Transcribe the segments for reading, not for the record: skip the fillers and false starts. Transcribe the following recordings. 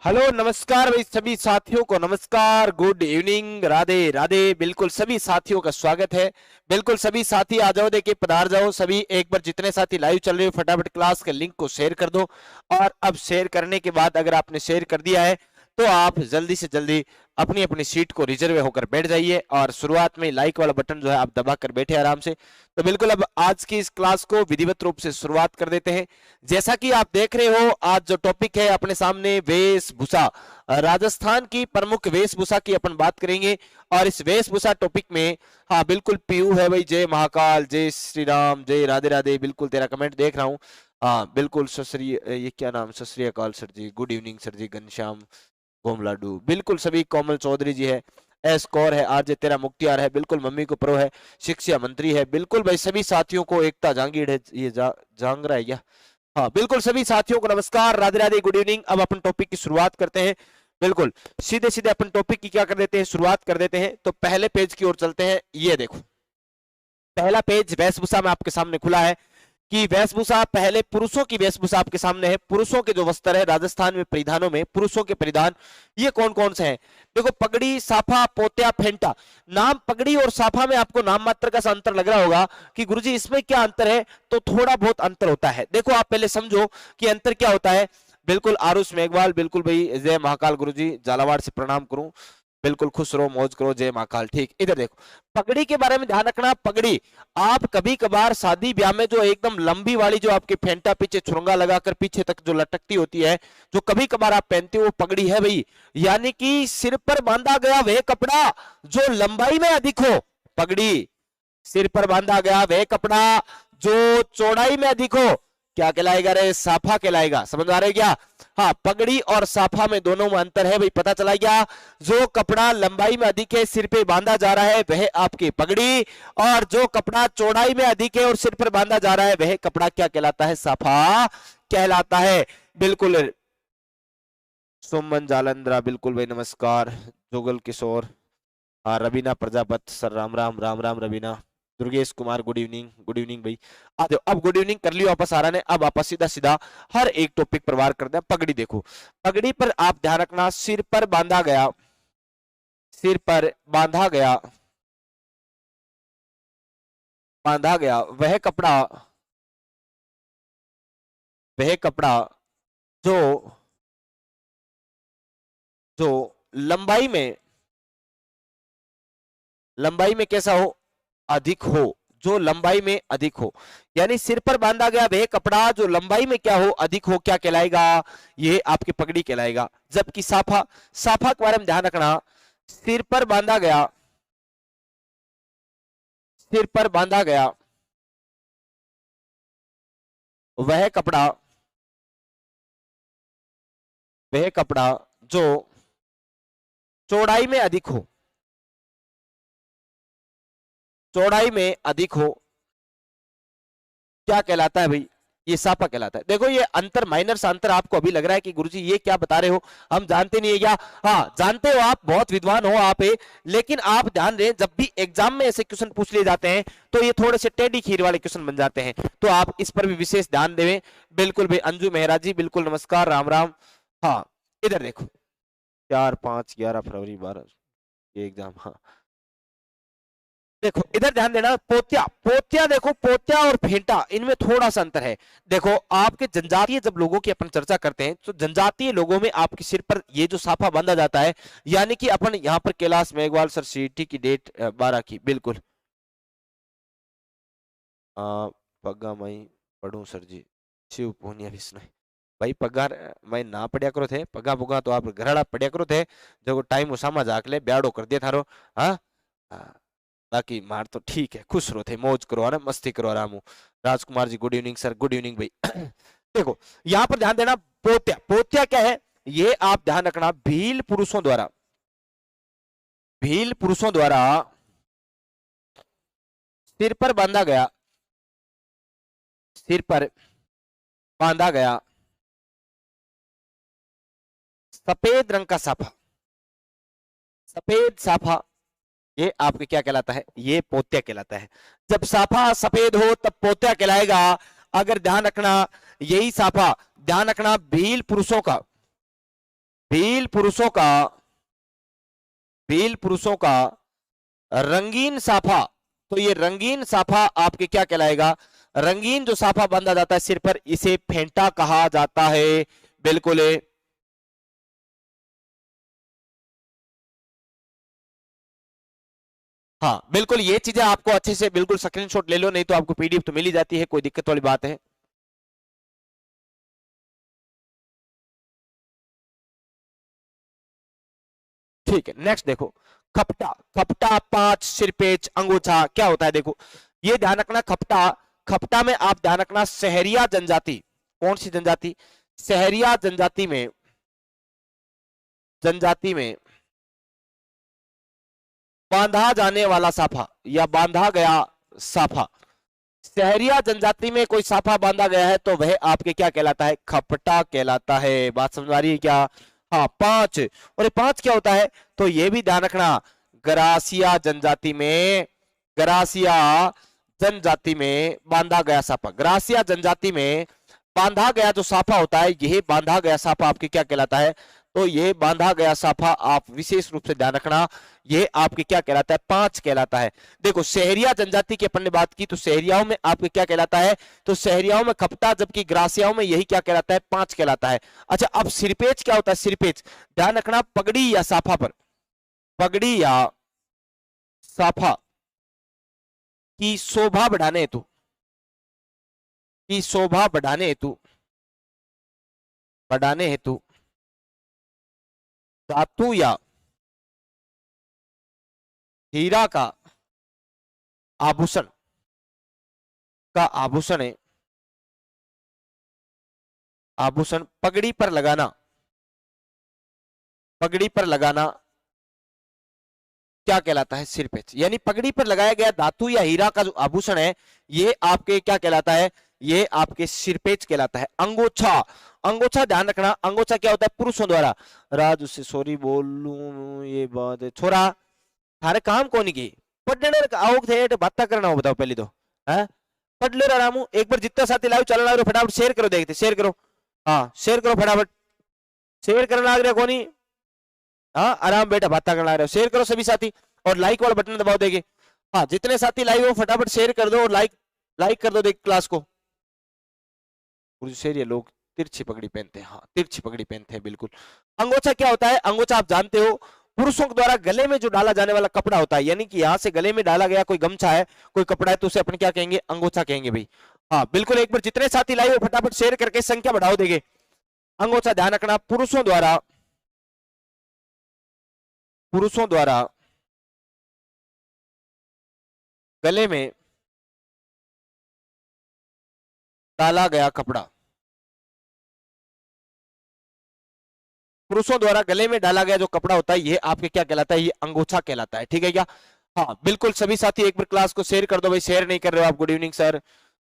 Hello नमस्कार भाई सभी साथियों को नमस्कार, गुड इवनिंग, राधे राधे। बिल्कुल सभी साथियों का स्वागत है। बिल्कुल सभी साथी आ जाओ, देखिए पधार जाओ सभी। एक बार जितने साथी लाइव चल रहे हो फटाफट क्लास के लिंक को शेयर कर दो। और अब शेयर करने के बाद अगर आपने शेयर कर दिया है तो आप जल्दी से जल्दी अपनी अपनी सीट को रिजर्व होकर बैठ जाइए और शुरुआत में लाइक वाला बटन जो है आप दबा कर बैठे आराम से। तो बिल्कुल अब आज की इस क्लास को विधिवत रूप से शुरुआत कर देते हैं। जैसा कि आप देख रहे हो आज जो टॉपिक है अपने सामने वेशभूषा, राजस्थान की प्रमुख वेशभूषा की अपन बात करेंगे। और इस वेशभूषा टॉपिक में हाँ बिल्कुल पीयू है भाई, जय महाकाल, जय श्री राम, जय राधे राधे। बिल्कुल तेरा कमेंट देख रहा हूँ। हाँ बिल्कुल सश्री, ये क्या नाम, सत श्री अकाल सर जी, गुड इवनिंग सर जी, घनश्याम गोमलाडू, बिल्कुल सभी, कोमल चौधरी जी है, एस कौर है, आरजे तेरा मुख्तियार है, बिल्कुल मम्मी को प्रो है, शिक्षा मंत्री है, बिल्कुल भाई सभी साथियों को, एकता जांगीड़ है, ये जांगरा है क्या? हाँ बिल्कुल सभी साथियों को नमस्कार, राधे राधे, गुड इवनिंग। अब अपन टॉपिक की शुरुआत करते हैं। बिल्कुल सीधे सीधे अपन टॉपिक की क्या कर देते हैं, शुरुआत कर देते हैं। तो पहले पेज की ओर चलते हैं। ये देखो पहला पेज वेशभूषा में आपके सामने खुला है कि वेशभूषा, पहले पुरुषों की वेशभूषा आपके सामने है। पुरुषों के जो वस्त्र है राजस्थान में परिधानों में, पुरुषों के परिधान ये कौन कौन से हैं? देखो पगड़ी, साफा, पोत्या, फेंटा। नाम पगड़ी और साफा में आपको नाम मात्र का सा अंतर लग रहा होगा कि गुरुजी इसमें क्या अंतर है, तो थोड़ा बहुत अंतर होता है। देखो आप पहले समझो कि अंतर क्या होता है। बिल्कुल आरुष मेघवाल, बिल्कुल भाई जय महाकाल गुरुजी, झालावाड़ से प्रणाम करूं, बिल्कुल खुश रहो मौज करो, जय महाकाल। ठीक, इधर देखो पगड़ी के बारे में ध्यान रखना। पगड़ी आप कभी कभार शादी ब्याह में जो एकदम लंबी वाली जो आपके फेंटा पीछे छुरंगा लगाकर पीछे तक जो लटकती होती है, जो कभी कभार आप पहनते हो, वो पगड़ी है भाई। यानी कि सिर पर बांधा गया वह कपड़ा जो लंबाई में अधिक हो, पगड़ी। सिर पर बांधा गया वह कपड़ा जो चौड़ाई में अधिक हो, क्या कहलाएगा रे? साफा कहलाएगा। समझ आ रहा है क्या? हाँ, पगड़ी और साफा में दोनों में अंतर है भाई, पता चला क्या? जो कपड़ा लंबाई में अधिक है, सिर पे बांधा जा रहा है, वह आपकी पगड़ी। और जो कपड़ा चौड़ाई में अधिक है और सिर पर बांधा जा रहा है, वह कपड़ा क्या कहलाता है? साफा कहलाता है। बिल्कुल सुमन जालंधरा, बिल्कुल भाई नमस्कार। जुगल किशोर, हाँ, Raveena Prajapat sir, Ram Ram Ram Ram Raveena. Durgesh Kumar, good evening, good evening भाई। आ जाओ, अब गुड इवनिंग कर लियो वापस आ रहा ने। अब आपस सीधा सीधा हर एक टॉपिक पर वार करते हैं। पगड़ी देखो, पगड़ी पर आप ध्यान रखना, सिर पर बांधा गया, सिर पर बांधा गया, बांधा गया वह कपड़ा, वह कपड़ा जो जो लंबाई में, लंबाई में कैसा हो? अधिक हो। जो लंबाई में अधिक हो, यानी सिर पर बांधा गया वह कपड़ा जो लंबाई में क्या हो? अधिक हो, क्या कहलाएगा? ये आपकी पगड़ी कहलाएगा। जबकि साफा, साफा के बारे में ध्यान रखना, सिर पर बांधा गया, सिर पर बांधा गया वह कपड़ा, वह कपड़ा जो चौड़ाई में अधिक हो, चौड़ाई में अधिक हो, क्या कहलाता है भाई? ये साफा कहलाता है। देखो ये अंतर, माइनर सा अंतर आपको अभी लग रहा है कि गुरुजी ये क्या बता रहे हो, हम जानते नहीं है क्या? हाँ जानते हो, आप बहुत विद्वान हो आप लेकिन आप ध्यान दें, जब भी एग्जाम में ऐसे क्वेश्चन पूछ लिए जाते हैं तो ये थोड़े से टेढ़ी खीर वाले क्वेश्चन बन जाते हैं, तो आप इस पर भी विशेष ध्यान देवें। बिल्कुल भाई अंजू मेहरा जी, बिल्कुल नमस्कार, राम राम। हाँ इधर देखो, 4, 5, 11 फरवरी 12 ये एग्जाम। हाँ देखो इधर ध्यान देना, पोत्या, पोत्या देखो, पोत्या और फेंटा इनमें थोड़ा सा अंतर है। देखो आपके जनजातीय जब लोगों की अपन चर्चा करते हैं तो जनजातीय लोगों में आपके सिर पर ये जो साफा बांधा जाता है, यानी कि अपन यहाँ पर कैलाश मेघवाल सर सीटी की डेट 12 की, बिल्कुल पग्गा मई पढ़ू सर जी, शिव पूनिया विष्णु भाई पगार मैं ना पढ़िया करो थे, पगा पुगा तो आप घराड़ा पढ़िया करो थे, जो टाइम उसामा जाक ले ब्याड़ो कर दिया थारो। हाँ बाकी मार तो ठीक है, खुश रहो थे, मौज करो ना, मस्ती करो आराम। Rajkumar ji good evening sir, good evening भाई। देखो यहाँ पर ध्यान देना, पोत्या, पोत्या क्या है? ये आप ध्यान रखना, भील पुरुषों द्वारा, भील पुरुषों द्वारा सिर पर बांधा गया, सिर पर बांधा गया सफेद रंग का साफा, सफेद साफा, ये आपके क्या कहलाता है? ये पोत्या कहलाता है। जब साफा सफेद हो तब पोत्या कहलाएगा। अगर ध्यान रखना, यही साफा ध्यान रखना भील पुरुषों का, भील पुरुषों का रंगीन साफा, तो ये रंगीन साफा आपके क्या कहलाएगा, रंगीन जो साफा बांधा जाता है सिर पर, इसे फेंटा कहा जाता है। बिल्कुल हाँ, बिल्कुल ये चीजें आपको अच्छे से बिल्कुल स्क्रीनशॉट ले लो, नहीं तो आपको पीडीएफ तो मिल ही जाती है, कोई दिक्कत वाली बात है। ठीक है, नेक्स्ट देखो, खपटा। खपटा, पांच, सिरपेच, अंगूछा, क्या होता है देखो, ये ध्यान रखना। खपटा, खपटा में आप ध्यान रखना, सहरिया जनजाति, कौन सी जनजाति, सहरिया जनजाति में बांधा जाने वाला साफा या बांधा गया साफा, सहरिया जनजाति में कोई साफा बांधा गया है तो वह आपके क्या कहलाता है, खपटा कहलाता है। बात समझ आ रही है क्या? हाँ, पांच। और ये पांच क्या होता है, तो ये भी ध्यान रखना, गरासिया जनजाति में, गरासिया जनजाति में बांधा गया साफा, गरासिया जनजाति में बांधा गया जो साफा होता है, यह बांधा गया साफा आपके क्या कहलाता है, तो ये बांधा गया साफा आप विशेष रूप से ध्यान रखना, ये आपके क्या कहलाता है, पांच कहलाता है। देखो, सहरिया जनजाति की अपन ने बात की, तो सहरियाओं में आपके क्या कहलाता है, तो सहरियाओं में खपटा, जबकि ग्रासियाओं में यही क्या कहलाता है, पांच कहलाता है। अच्छा, अब सिरपेच क्या होता है, सिरपेच ध्यान रखना, पगड़ी या साफा पर, पगड़ी या साफा की शोभा बढ़ाने हेतु, की शोभा बढ़ाने हेतु धातु या हीरा का आभूषण, का आभूषण है, आभूषण पगड़ी पर लगाना, पगड़ी पर लगाना क्या कहलाता है, सिरपेच। यानी पगड़ी पर लगाया गया धातु या हीरा का जो आभूषण है, ये आपके क्या कहलाता है, ये आपके सिरपेच कहलाता है। अंगोछा, अंगोछा ध्यान रखना, अंगोछा क्या होता है, पुरुषों द्वारा, राज उससे सॉरी बोलूं ये बात है, छोरा थारे काम कौन की पढ़ने आओ थे बात करना हो, बताओ पहले तो है, पढ़ लो रामू। एक बार जितना साथी लाइव चलना लग रहा फटाफट शेयर करो, देखते शेयर करो, हाँ शेयर करो फटाफट, शेयर करने लग रहा कौन, हाँ आराम बेटा बात करने लग रहे हो, शेयर करो सभी साथी, और लाइक वाला बटन दबाओ देंगे। हाँ, जितने साथी लाइव हो फटाफट शेयर कर दो और लाइक लाइक कर दो, देख क्लास को। शेर, ये लोग तिरछी पगड़ी पहनते हैं, हाँ तिरछी पगड़ी पहनते हैं बिल्कुल। अंगोछा क्या होता है, अंगोछा आप जानते हो, पुरुषों के द्वारा गले में जो डाला जाने वाला कपड़ा होता है, यानी कि यहां से गले में डाला गया कोई गमछा है, कोई कपड़ा है, तो उसे अपन क्या कहेंगे, अंगोछा कहेंगे भाई। हाँ बिल्कुल, एक बार जितने साथी लाइव हो फटाफट शेयर करके संख्या बढ़ाओ देंगे। अंगोछा ध्यान रखना, पुरुषों द्वारा गले में डाला गया कपड़ा, पुरुषों द्वारा गले में डाला गया जो कपड़ा होता है, ये आपके क्या कहलाता है, ये अंगोछा कहलाता है। ठीक है क्या? हाँ बिल्कुल, सभी साथी एक बार क्लास को शेयर कर दो भाई, शेयर नहीं कर रहे हो आप, गुड इवनिंग सर,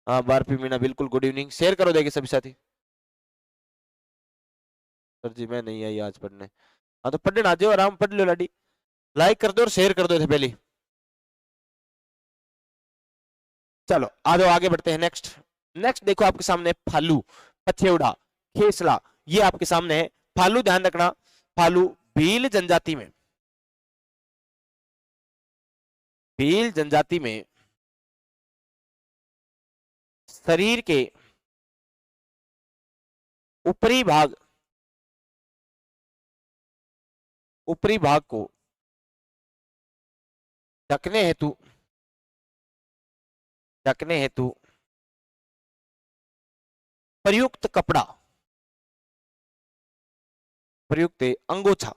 हाँ बारपी मीना बिल्कुल गुड इवनिंग, शेयर करो देंगे सभी साथी। सर जी मैं नहीं आई आज पढ़ने, हाँ तो पढ़ने आ जाओ, आराम पढ़ लो लाडी, लाइक कर दो और शेयर कर दो थे पहले। चलो आ जाओ आगे बढ़ते हैं, नेक्स्ट। नेक्स्ट देखो आपके सामने फालू, पछेवड़ा, खेसला, ये आपके सामने है। फालू ध्यान रखना, फालू भील जनजाति में, भील जनजाति में शरीर के ऊपरी भाग, ऊपरी भाग को ढकने हेतु, ढकने हेतु प्रयुक्त कपड़ा, प्रयुक्त अंगोछा,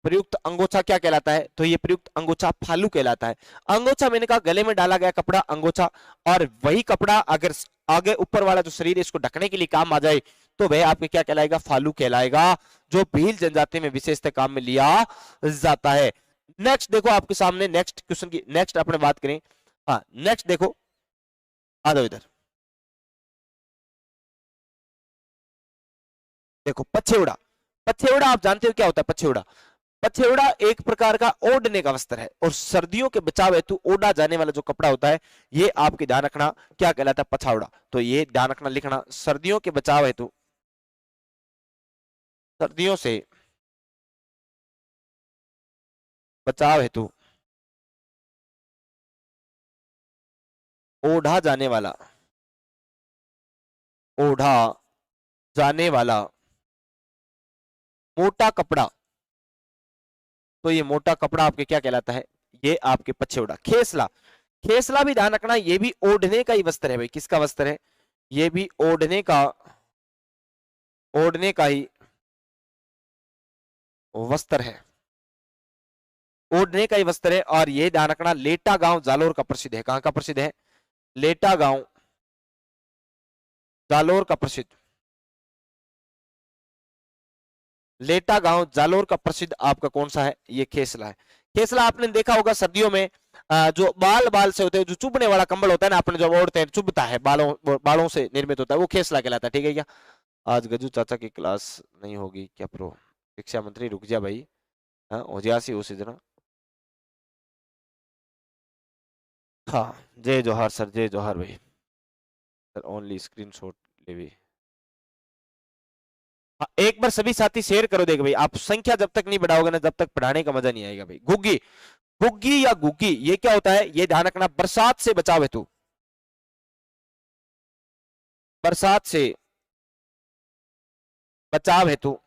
प्रयुक्त अंगोछा क्या कहलाता है, तो ये प्रयुक्त अंगोछा फालू कहलाता है। अंगोछा मैंने कहा गले में डाला गया कपड़ा अंगोछा, और वही कपड़ा अगर आगे ऊपर वाला जो शरीर है इसको ढकने के लिए काम आ जाए तो वह आपके क्या कहलाएगा, फालू कहलाएगा, जो भील जनजाति में विशेषतः काम में लिया जाता है। नेक्स्ट देखो आपके सामने, नेक्स्ट क्वेश्चन की नेक्स्ट अपने बात करें। हाँ नेक्स्ट देखो, आ जाओ इधर, देखो पछेवड़ा। पछेवड़ा आप जानते हो क्या होता है, पछेवड़ा, पछेवड़ा एक प्रकार का ओढ़ने का वस्त्र है, और सर्दियों के बचाव हेतु ओढ़ा जाने वाला जो कपड़ा होता है, ये आपके ध्यान रखना क्या कहलाता है, पछावड़ा। तो ये ध्यान रखना, लिखना, सर्दियों के बचाव हेतु, सर्दियों से बचाव हेतु ओढ़ा जाने वाला, ओढ़ा जाने वाला मोटा कपड़ा। तो ये मोटा कपड़ा आपके क्या कहलाता है? ये आपके पछेवड़ा। खेसला, खेसला भी ध्यान रखना, ये भी ओढ़ने का ही वस्त्र है भाई। किसका वस्त्र है? ये भी ओढ़ने का ही वस्त्र है, ओढ़ने का ही वस्त्र है। और ये ध्यान रखना, लेटा गांव जालोर का प्रसिद्ध है। कहां का प्रसिद्ध है? लेटा गांव जालोर का प्रसिद्ध, लेटा गांव जालोर का प्रसिद्ध आपका कौन सा है? ये खेसला है। खेसला आपने देखा होगा सर्दियों में जो बाल बाल से होते हैं, जो चुभने वाला कंबल होता है ना, अपने जो ओढ़ते हैं, चुभता है, बालों से निर्मित होता है, वो खेसला कहलाता है। ठीक है क्या? आज गजू चाचा की क्लास नहीं होगी क्या प्रो? शिक्षा मंत्री रुक जा भाई, हाँ हो जासी उसी दिन। हाँ, जय जोहार सर, जय जोहार भाई। सर ओनली स्क्रीनशॉट ले भी। हाँ, एक बार सभी साथी शेयर करो। देख भाई, आप संख्या जब तक नहीं बढ़ाओगे ना, जब तक पढ़ाने का मजा नहीं आएगा भाई। घुग्गी, घुग्गी या घुग्गी, ये क्या होता है? ये ध्यान रखना, बरसात से बचाव हेतु, बरसात से बचाव हेतु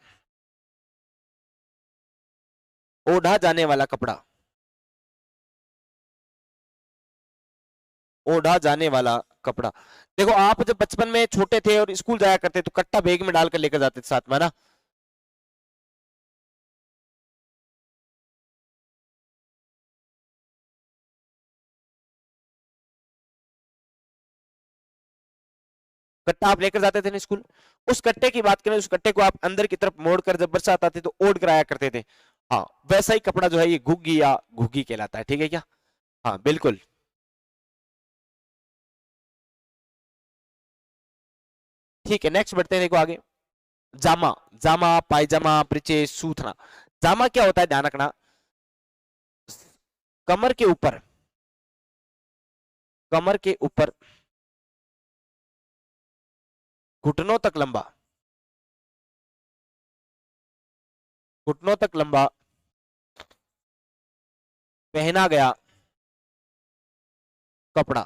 ओढ़ा जाने वाला कपड़ा, ओढ़ा जाने वाला कपड़ा। देखो, आप जब बचपन में छोटे थे और स्कूल जाया करते तो कट्टा बैग में डालकर लेकर जाते थे साथ में ना। कट्टा आप लेकर जाते थे ना स्कूल, उस कट्टे की बात करें, उस कट्टे को आप अंदर की तरफ मोड़कर जब बरसात आती तो ओढ़ कर आया करते थे। हाँ, वैसा ही कपड़ा जो है ये घुग्गी या घुग्गी कहलाता है। ठीक है क्या? हाँ बिल्कुल। ठीक है, नेक्स्ट बढ़ते हैं। देखो आगे, जामा, जामा, पायजामा, ब्रीचेस, सूथना। जामा क्या होता है? ध्यान रखना, कमर के ऊपर, कमर के ऊपर घुटनों तक लंबा, घुटनों तक लंबा पहना गया कपड़ा।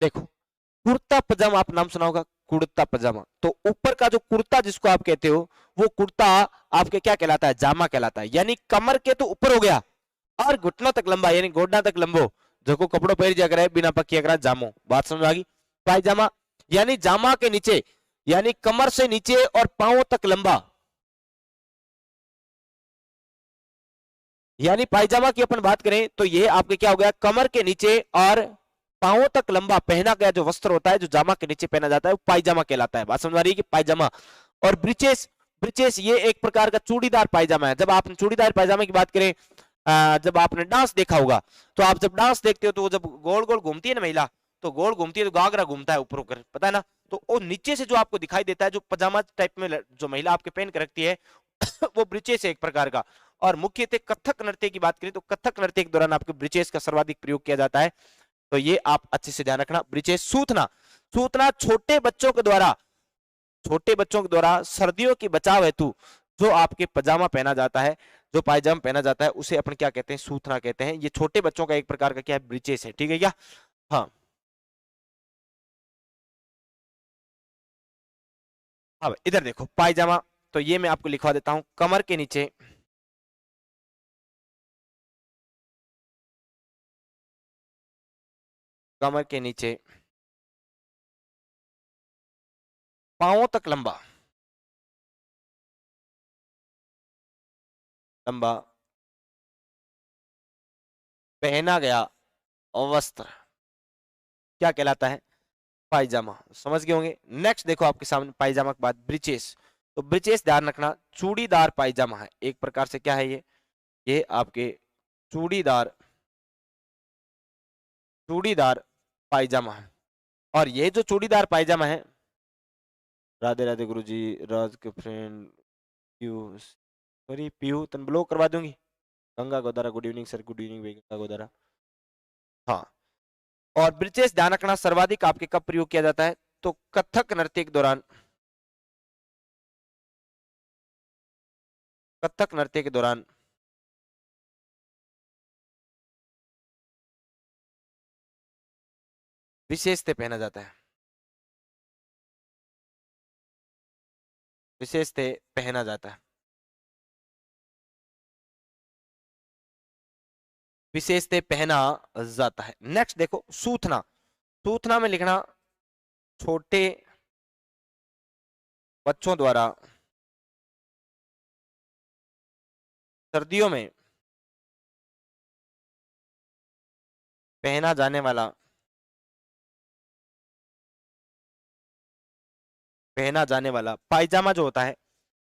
देखो, कुर्ता पजामा, आप नाम सुना होगा, कुर्ता पजामा। तो ऊपर का जो कुर्ता जिसको आप कहते हो, वो कुर्ता आपके क्या कहलाता है? जामा कहलाता है। यानी कमर के तो ऊपर हो गया और घुटनों तक लंबा, यानी गोडा तक लंबो, जो कपड़ों पहन जा करे बिना पक्की अगर जामो। बात समझ आ गई? पायजामा यानी जामा के नीचे, यानी कमर से नीचे और पांव तक लंबा। यानी पायजामा की अपन बात करें तो ये आपके क्या हो गया? कमर के नीचे और पांवों तक लंबा पहना गया जो वस्त्र होता है, जो जामा के नीचे पहना जाता है, वो पायजामा कहलाता है। बात समझ आ रही है कि पायजामा। और ब्रिचेस, ब्रिचेस ये एक प्रकार का चूड़ीदार पायजामा है। जब आप चूड़ीदार पायजामे की बात करें, जब आपने डांस देखा होगा, तो आप जब डांस देखते हो तो वो जब गोल गोल घूमती है ना महिला, तो गोल घूमती है तो घाघरा घूमता है ऊपर ऊपर, पता है ना? तो वो नीचे से जो आपको दिखाई देता है, जो पजामा टाइप में जो महिला आपके पहन कर रखती है, वो ब्रिचेस है एक प्रकार का। और मुख्यतः कथक नृत्य की बात करें तो कथक नृत्य के दौरान आपके ब्रिचेस का सर्वाधिक प्रयोग किया जाता है। तो ये आप अच्छे से ध्यान रखना। ब्रिचेस। सूतना, सूतना छोटे बच्चों के द्वारा, छोटे बच्चों के द्वारा सर्दियों की बचाव हेतु जो आपके पजामा पहना जाता है, जो पायजामा पहना जाता है, उसे अपन क्या कहते हैं? सूतना कहते हैं। ये छोटे बच्चों का एक प्रकार का क्या है? ब्रिचेस है। ठीक है क्या? हाँ, अब इधर देखो पायजामा, तो ये मैं आपको लिखवा देता हूं, कमर के नीचे, कमर के नीचे पांवों तक लंबा, लंबा पहना गया वस्त्र क्या कहलाता है? पायजामा। समझ गए होंगे। नेक्स्ट देखो आपके सामने पायजामा के बाद ब्रिचेस। तो ब्रिचेस ध्यान रखना, चूड़ीदार पायजामा है एक प्रकार से। क्या है ये आपके चूड़ीदार, चूड़ीदार पायजामा है। और ये जो चूड़ीदार पायजामा है, राधे राधे गुरुजी, राज के फ्रेंड पीयू, सॉरी पीयू तन ब्लॉक करवा दूंगी। Ganga Godara, good evening sir, good evening Ganga Godara. हाँ, और ब्रिचेस ध्यान रखना सर्वाधिक आपके कब प्रयोग किया जाता है? तो कथक नृत्य के दौरान, कथक नृत्य के दौरान विशेषते पहना जाता है, विशेषते पहना जाता है, विशेषते पहना जाता है। नेक्स्ट देखो सूथना, सूथना में लिखना छोटे बच्चों द्वारा सर्दियों में पहना जाने वाला, पहना जाने वाला पायजामा जो होता है,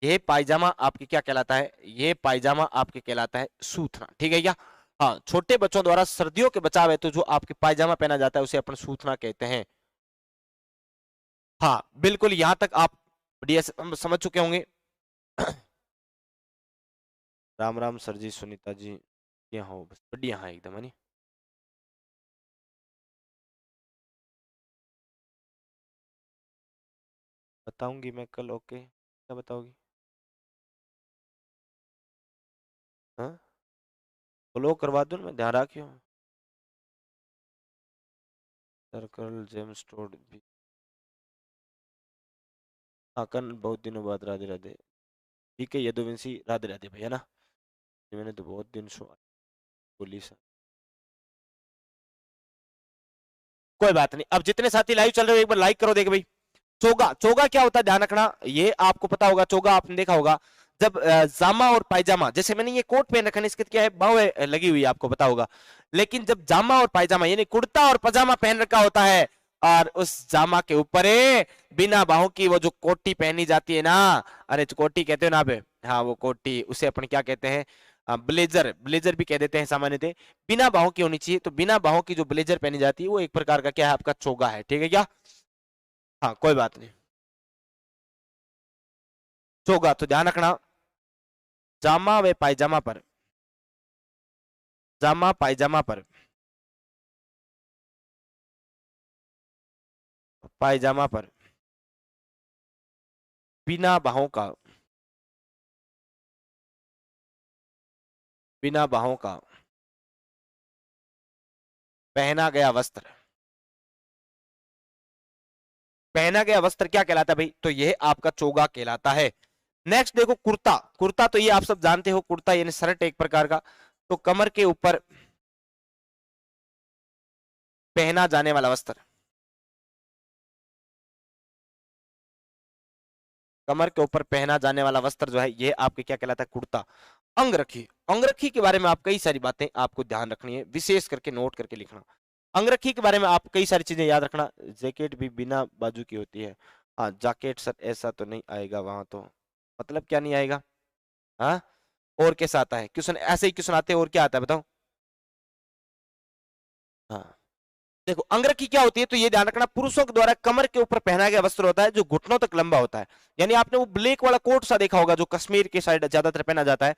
ये पायजामा आपके क्या कहलाता है, ये पायजामा आपके कहलाता है सूथना। ठीक है क्या? हाँ, छोटे बच्चों द्वारा सर्दियों के बचाव है तो जो आपके पायजामा पहना जाता है उसे अपन सूथना कहते हैं। हाँ बिल्कुल, यहां तक आप बढ़िया समझ चुके होंगे। राम राम सर जी, सुनीता जी, यहाँ हो बस बढ़िया, हाँ एकदम है नी। बताऊंगी मैं कल, ओके, क्या बताओगी? हाँ, ब्लॉक करवा दूं मैं, ध्यान रखियो। सर्कल जेम स्टोर भी, हाँ कल बहुत दिनों बाद, राधे राधे। ठीक है यदुवंशी, राधे राधे भैया ना, ये मैंने तो बहुत दिन सो बोली सर। कोई बात नहीं, अब जितने साथी लाइव चल रहे हो एक बार लाइक करो, देख भाई। चोगा, चोगा क्या होता है ध्यान रखना, ये आपको पता होगा, चोगा आपने देखा होगा जब जामा और पायजामा, जैसे मैंने ये कोट पहन रखा है, इसके क्या है बाव लगी हुई है, आपको पता होगा। लेकिन जब जामा और पायजामा यानी कुर्ता और पजामा पहन रखा होता है और उस जामा के ऊपर बिना बाहों की वो जो कोटी पहनी जाती है ना, अरे कोटी कहते हो ना बे, हाँ वो कोटी, उसे अपन क्या कहते हैं, ब्लेजर, ब्लेजर भी कह देते हैं सामान्यतः। बिना बाहों की होनी चाहिए, तो बिना बाहों की जो ब्लेजर पहनी जाती है वो एक प्रकार का क्या है, आपका चोगा है। ठीक है क्या? हाँ कोई बात नहीं। चोगा तो ध्यान रखना, जामा व पायजामा पर, जामा पायजामा पर, पायजामा पर बिना बाहों का, बिना बाहों का पहना गया वस्त्र, पहना गया वस्त्र क्या कहलाता है भाई, तो यह आपका चोगा कहलाता है। नेक्स्ट देखो कुर्ता, कुर्ता तो ये आप सब जानते हो, कुर्ता यानी शर्ट एक प्रकार का, तो कमर के ऊपर पहना जाने वाला वस्त्र, कमर के ऊपर पहना जाने वाला वस्त्र जो है ये आपके क्या कहलाता है, कुर्ता। अंगरखी, अंगरखी के बारे में आप कई सारी बातें आपको ध्यान रखनी है, विशेष करके नोट करके लिखना। अंगरखी के बारे में आप कई सारी चीजें याद रखना, जैकेट भी बिना बाजू की होती है। हाँ जैकेट सर ऐसा तो नहीं आएगा वहां तो, मतलब क्या नहीं आएगा? हाँ, और कैसा आता है, क्वेश्चन ऐसे ही क्वेश्चन आते हैं, और क्या आता है बताओ? हाँ देखो अंगरखी क्या होती है, तो ये ध्यान रखना पुरुषों के द्वारा कमर के ऊपर पहना गया वस्त्र होता है जो घुटनों तक लंबा होता है। यानी आपने वो ब्लैक वाला कोट सा देखा होगा जो कश्मीर के साइड ज्यादातर पहना जाता है,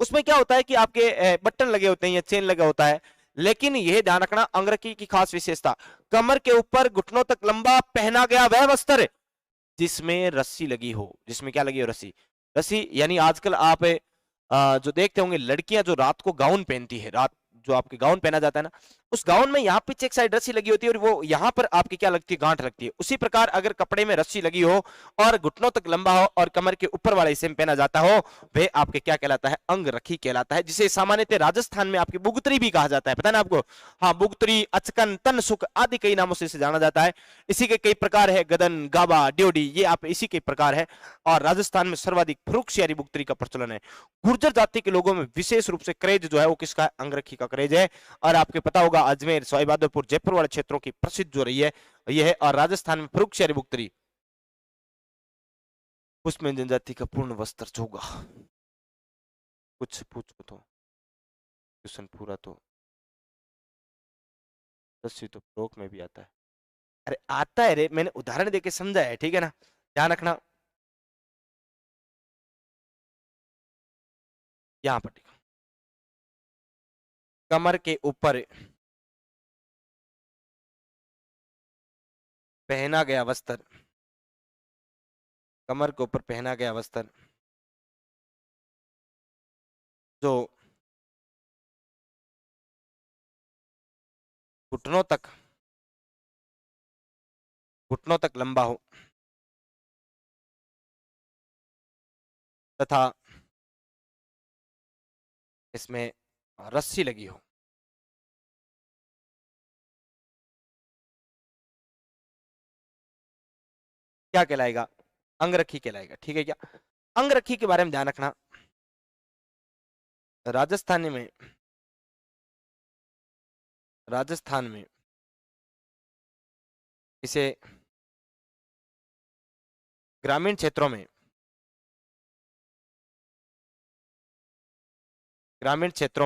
उसमें क्या होता है कि आपके बटन लगे होते हैं या चेन लगा होता है। लेकिन यह ध्यान रखना अंगरखी की खास विशेषता, कमर के ऊपर घुटनों तक लंबा पहना गया वह वस्त्र जिसमें रस्सी लगी हो, जिसमें क्या लगी हो, रस्सी। रस्सी यानी आजकल आप जो देखते होंगे लड़कियां जो रात को गाउन पहनती है, रात जो आपके गाउन पहना जाता है ना, उस गाउन में यहाँ पीछे एक साइड रस्सी लगी होती है और वो यहाँ पर आपकी क्या लगती है, गांठ लगती है। उसी प्रकार अगर कपड़े में रस्सी लगी हो और घुटनों तक लंबा हो और कमर के ऊपर वाले हिस्से में पहना जाता हो, वह आपके क्या कहलाता है, अंगरखी कहलाता है, जिसे सामान्यतः राजस्थान में आपकी बुगतरी भी कहा जाता है, पता ना आपको? हाँ बुगतरी, अचकन, तन सुख आदि कई नामों से इसे जाना जाता है। इसी के कई प्रकार है, गदन, गाबा, ड्योडी, ये आप इसी के प्रकार है। और राजस्थान में सर्वाधिक फर्रुखशियारी बुगतरी का प्रचलन है। गुर्जर जाति के लोगों में विशेष रूप से क्रेज जो है वो किसका है, अंगरखी का क्रेज है। और आपके पता होगा अजमेर, सवाईमाधोपुर, जयपुर वाले क्षेत्रों की प्रसिद्ध जो रही है यह है। और राजस्थान में फर्रुखशियारी बुगतरी, उसमें जनजाति का पूर्ण वस्त्र होगा। कुछ पूछो तो क्वेश्चन पूरा तो, दसवीं तो फ्रोक में भी आता है। अरे आता है रे, मैंने उदाहरण देके समझा है, ठीक है ना, ध्यान रखना। यहाँ पर देखो, कमर के ऊपर पहना गया वस्त्र, कमर के ऊपर पहना गया वस्त्र जो घुटनों तक लंबा हो तथा इसमें रस्सी लगी हो। क्या कहलाएगा? अंगरखी कहलाएगा। ठीक है क्या? अंगरखी के बारे में ध्यान रखना, राजस्थान में इसे ग्रामीण क्षेत्रों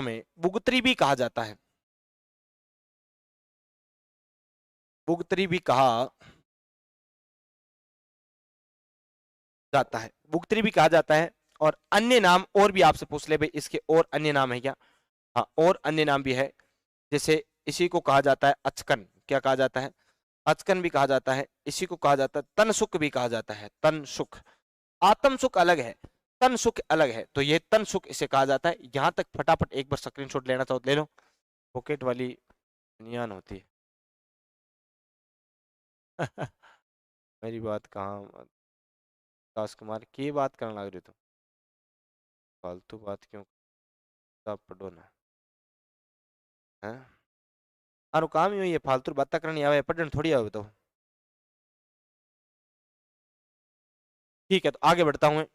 में बुगतरी भी कहा जाता है। बुगतरी भी कहा जाता है, बुगतरी भी कहा जाता है। और अन्य नाम और भी आपसे पूछ ले भाई, इसके और अन्य नाम है क्या? हाँ, और अन्य नाम भी है। जैसे इसी को कहा जाता है अचकन। क्या कहा जाता है? अचकन भी कहा जाता है। इसी को कहा जाता है तनसुक भी कहा जाता है। तनसुक, आत्मसुख अलग है, तनसुख अलग है, तो ये तनसुख इसे कहा जाता है। यहां तक फटाफट एक बार स्क्रीनशॉट लेना चाहो तो ले लो, पॉकेट वाली नियान होती है। मेरी बात कहाँ, विकास कुमार की बात करने लग रही, तो फालतू बात क्यों? सब पढ़ो ना है। अरे काम ही हुई है, फालतू बात करनी आवे, पढ़ने थोड़ी आवे तो। ठीक है, तो आगे बढ़ता हूँ मैं।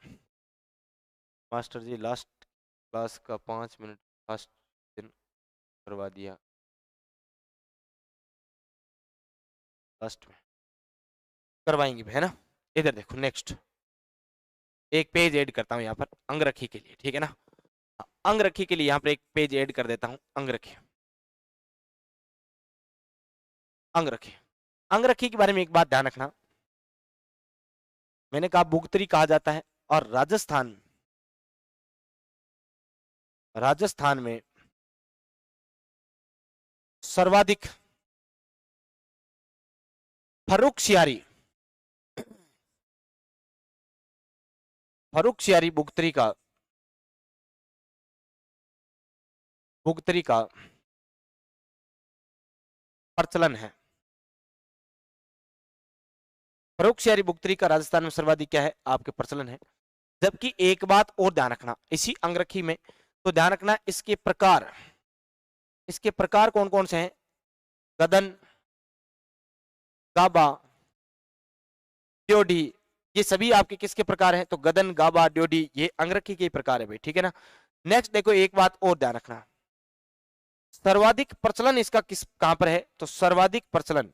मास्टर जी लास्ट क्लास का 5 मिनट लास्ट दिन करवा दिया लास्ट में, करवाएंगे भी, है ना? इधर देखो, नेक्स्ट एक पेज ऐड करता हूँ यहाँ पर अंगरखी के लिए। ठीक है ना? अंगरखी के लिए यहाँ पर एक पेज ऐड कर देता हूँ। अंगरखी, अंगरखी, अंगरखी के बारे में एक बात ध्यान रखना। मैंने कहा बुगतरी कहा जाता है, और राजस्थान में सर्वाधिक फर्रुखशियारी, बुगतरी का प्रचलन है। फर्रुखशियारी बुगतरी का राजस्थान में सर्वाधिक क्या है? आपके प्रचलन है। जबकि एक बात और ध्यान रखना इसी अंगरखी में, तो ध्यान रखना इसके प्रकार कौन कौन से हैं? गदन, गाबा, ड्योडी, ये सभी आपके किसके प्रकार हैं? तो गदन, गाबा, ड्योडी, ये अंगरखी के प्रकार है भाई। ठीक है ना? नेक्स्ट देखो, एक बात और ध्यान रखना, सर्वाधिक प्रचलन इसका किस कहां पर है? तो प्रचलन,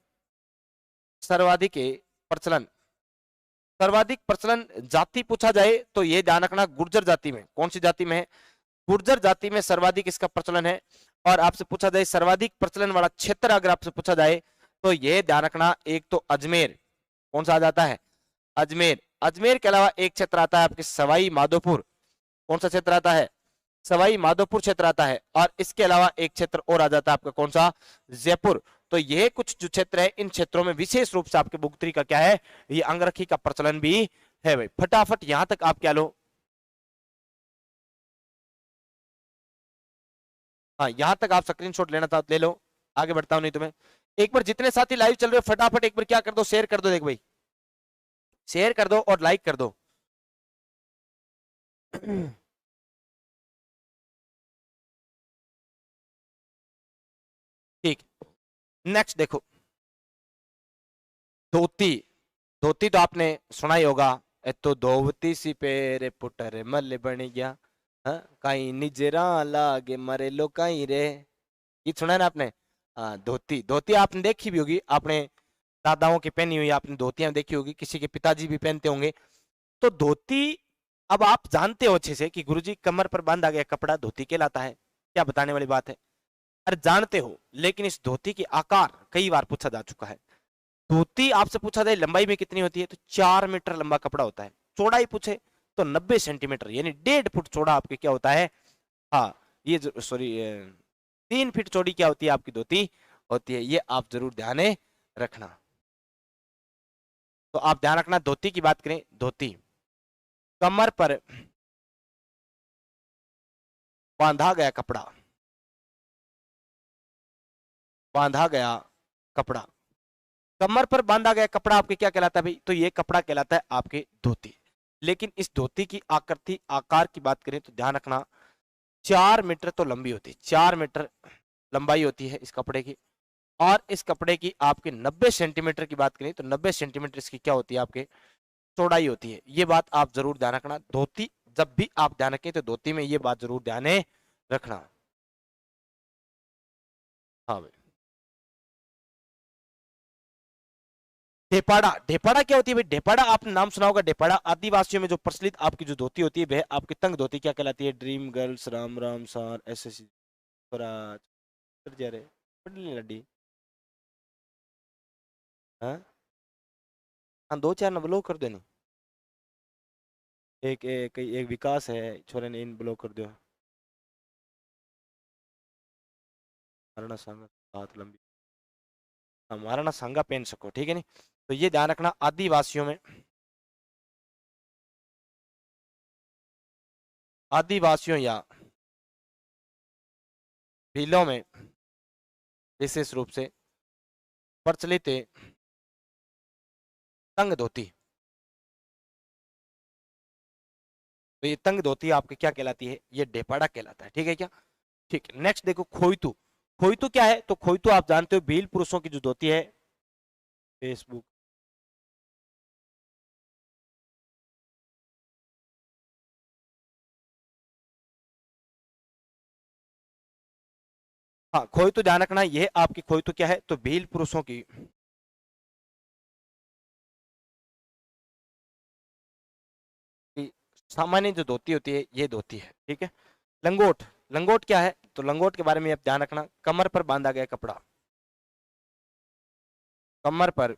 सर्वाधिक प्रचलन जाति पूछा जाए तो ये ध्यान रखना, गुर्जर जाति में। कौन सी जाति में है? गुर्जर जाति में सर्वाधिक इसका प्रचलन है। और आपसे पूछा जाए सर्वाधिक प्रचलन वाला क्षेत्र, अगर आपसे पूछा जाए तो ये ध्यान रखना, एक तो अजमेर, कौन सा आ जाता है? अजमेर। अजमेर के अलावा एक क्षेत्र आता है आपके सवाई माधोपुर। कौन सा क्षेत्र आता है? सवाई माधोपुर क्षेत्र आता है। और इसके अलावा एक क्षेत्र और आ जाता है आपका, कौन सा? जयपुर। तो ये कुछ जो क्षेत्र है, इन क्षेत्रों में विशेष रूप से आपके बुगतरी का क्या है? ये अंगरखी का प्रचलन भी है भाई। फटाफट यहां तक आप क्या लो, हाँ यहां तक आप स्क्रीनशॉट लेना था ले लो। आगे बढ़ता हूं, नहीं तो मैं एक बार, जितने साथी लाइव चल रहे हो फटाफट एक बार क्या कर दो, शेयर कर दो। देख भाई, शेयर कर दो और लाइक कर दो। ठीक, नेक्स्ट देखो, धोती। धोती तो आपने सुना ही होगा, ए तो धोवती सी पेरे पुटर मल बन गया, हाँ कहीं निजरा लागे मरे लो कहीं रे, ये सुना है ना आपने? हाँ, धोती, धोती आपने देखी भी होगी, आपने दादाओं की पहनी हुई आपने धोतियां देखी होगी, किसी के पिताजी भी पहनते होंगे। तो धोती, अब आप जानते हो अच्छे से कि गुरुजी कमर पर बांधा गया कपड़ा धोती कहलाता है, क्या बताने वाली बात है? अरे जानते हो, लेकिन इस धोती की आकार कई बार पूछा जा चुका है। धोती आपसे पूछा जाए लंबाई में कितनी होती है, तो 4 मीटर लंबा कपड़ा होता है। चौड़ाई पूछे तो 90 सेंटीमीटर, यानी 1.5 फुट चौड़ा आपके क्या होता है? हाँ, ये सॉरी 3 फीट चौड़ी क्या होती है आपकी धोती होती है, ये आप जरूर ध्यान रखना। तो आप ध्यान रखना, धोती की बात करें, धोती कमर पर बांधा गया कपड़ा, बांधा गया कपड़ा। कमर पर बांधा गया कपड़ा आपके क्या कहलाता है भाई? तो ये कपड़ा कहलाता है आपके धोती। लेकिन इस धोती की आकृति आकार की बात करें तो ध्यान रखना 4 मीटर तो लंबी होती है, 4 मीटर लंबाई होती है इस कपड़े की। और इस कपड़े की आपके 90 सेंटीमीटर की बात करें तो 90 सेंटीमीटर इसकी क्या होती है आपके चौड़ाई होती है। ये बात आप जरूर ध्यान रखना, धोती जब भी आप ध्यान रखें तो धोती में ये बात जरूर ध्यान रखना। हाँ भाई। ढेपाड़ा, ढेपाड़ा क्या होती है भाई? ढेपाड़ा आपने नाम सुना होगा। ढेपाड़ा आदिवासियों में जो प्रचलित आपकी जो धोती होती है वह आपकी तंग धोती क्या कहलाती है? ड्रीम गर्ल्स, राम राम सार, एसएससी स्वराज, जरे पढ़ने लड़ी। हाँ हाँ, 2 4 न ब्लॉक कर देनी। एक विकास है छोरे ने, इन ब्लॉक कर दो। हमारा संगा हाथ लंबी, हमारा ना संगा पहन सको, ठीक है नहीं? तो ये ध्यान रखना आदिवासियों में, आदिवासियों या भीलों में विशेष रूप से प्रचलित है तंग धोती। तो ये तंग धोती आपकी क्या कहलाती है? ये ढेपाड़ा कहलाता है, ठीक है क्या? ठीक है, नेक्स्ट देखो खोइतू। खोइतू क्या है? तो खोइतू आप जानते हो भील पुरुषों की जो धोती है। फेसबुक, हाँ खोइतू ध्यान रखना, ये आपकी खोइतू क्या है? तो भील पुरुषों की सामान्य जो धोती होती है ये धोती है, ठीक है। लंगोट, लंगोट क्या है? तो लंगोट के बारे में आप ध्यान रखना, कमर पर बांधा गया कपड़ा, कमर पर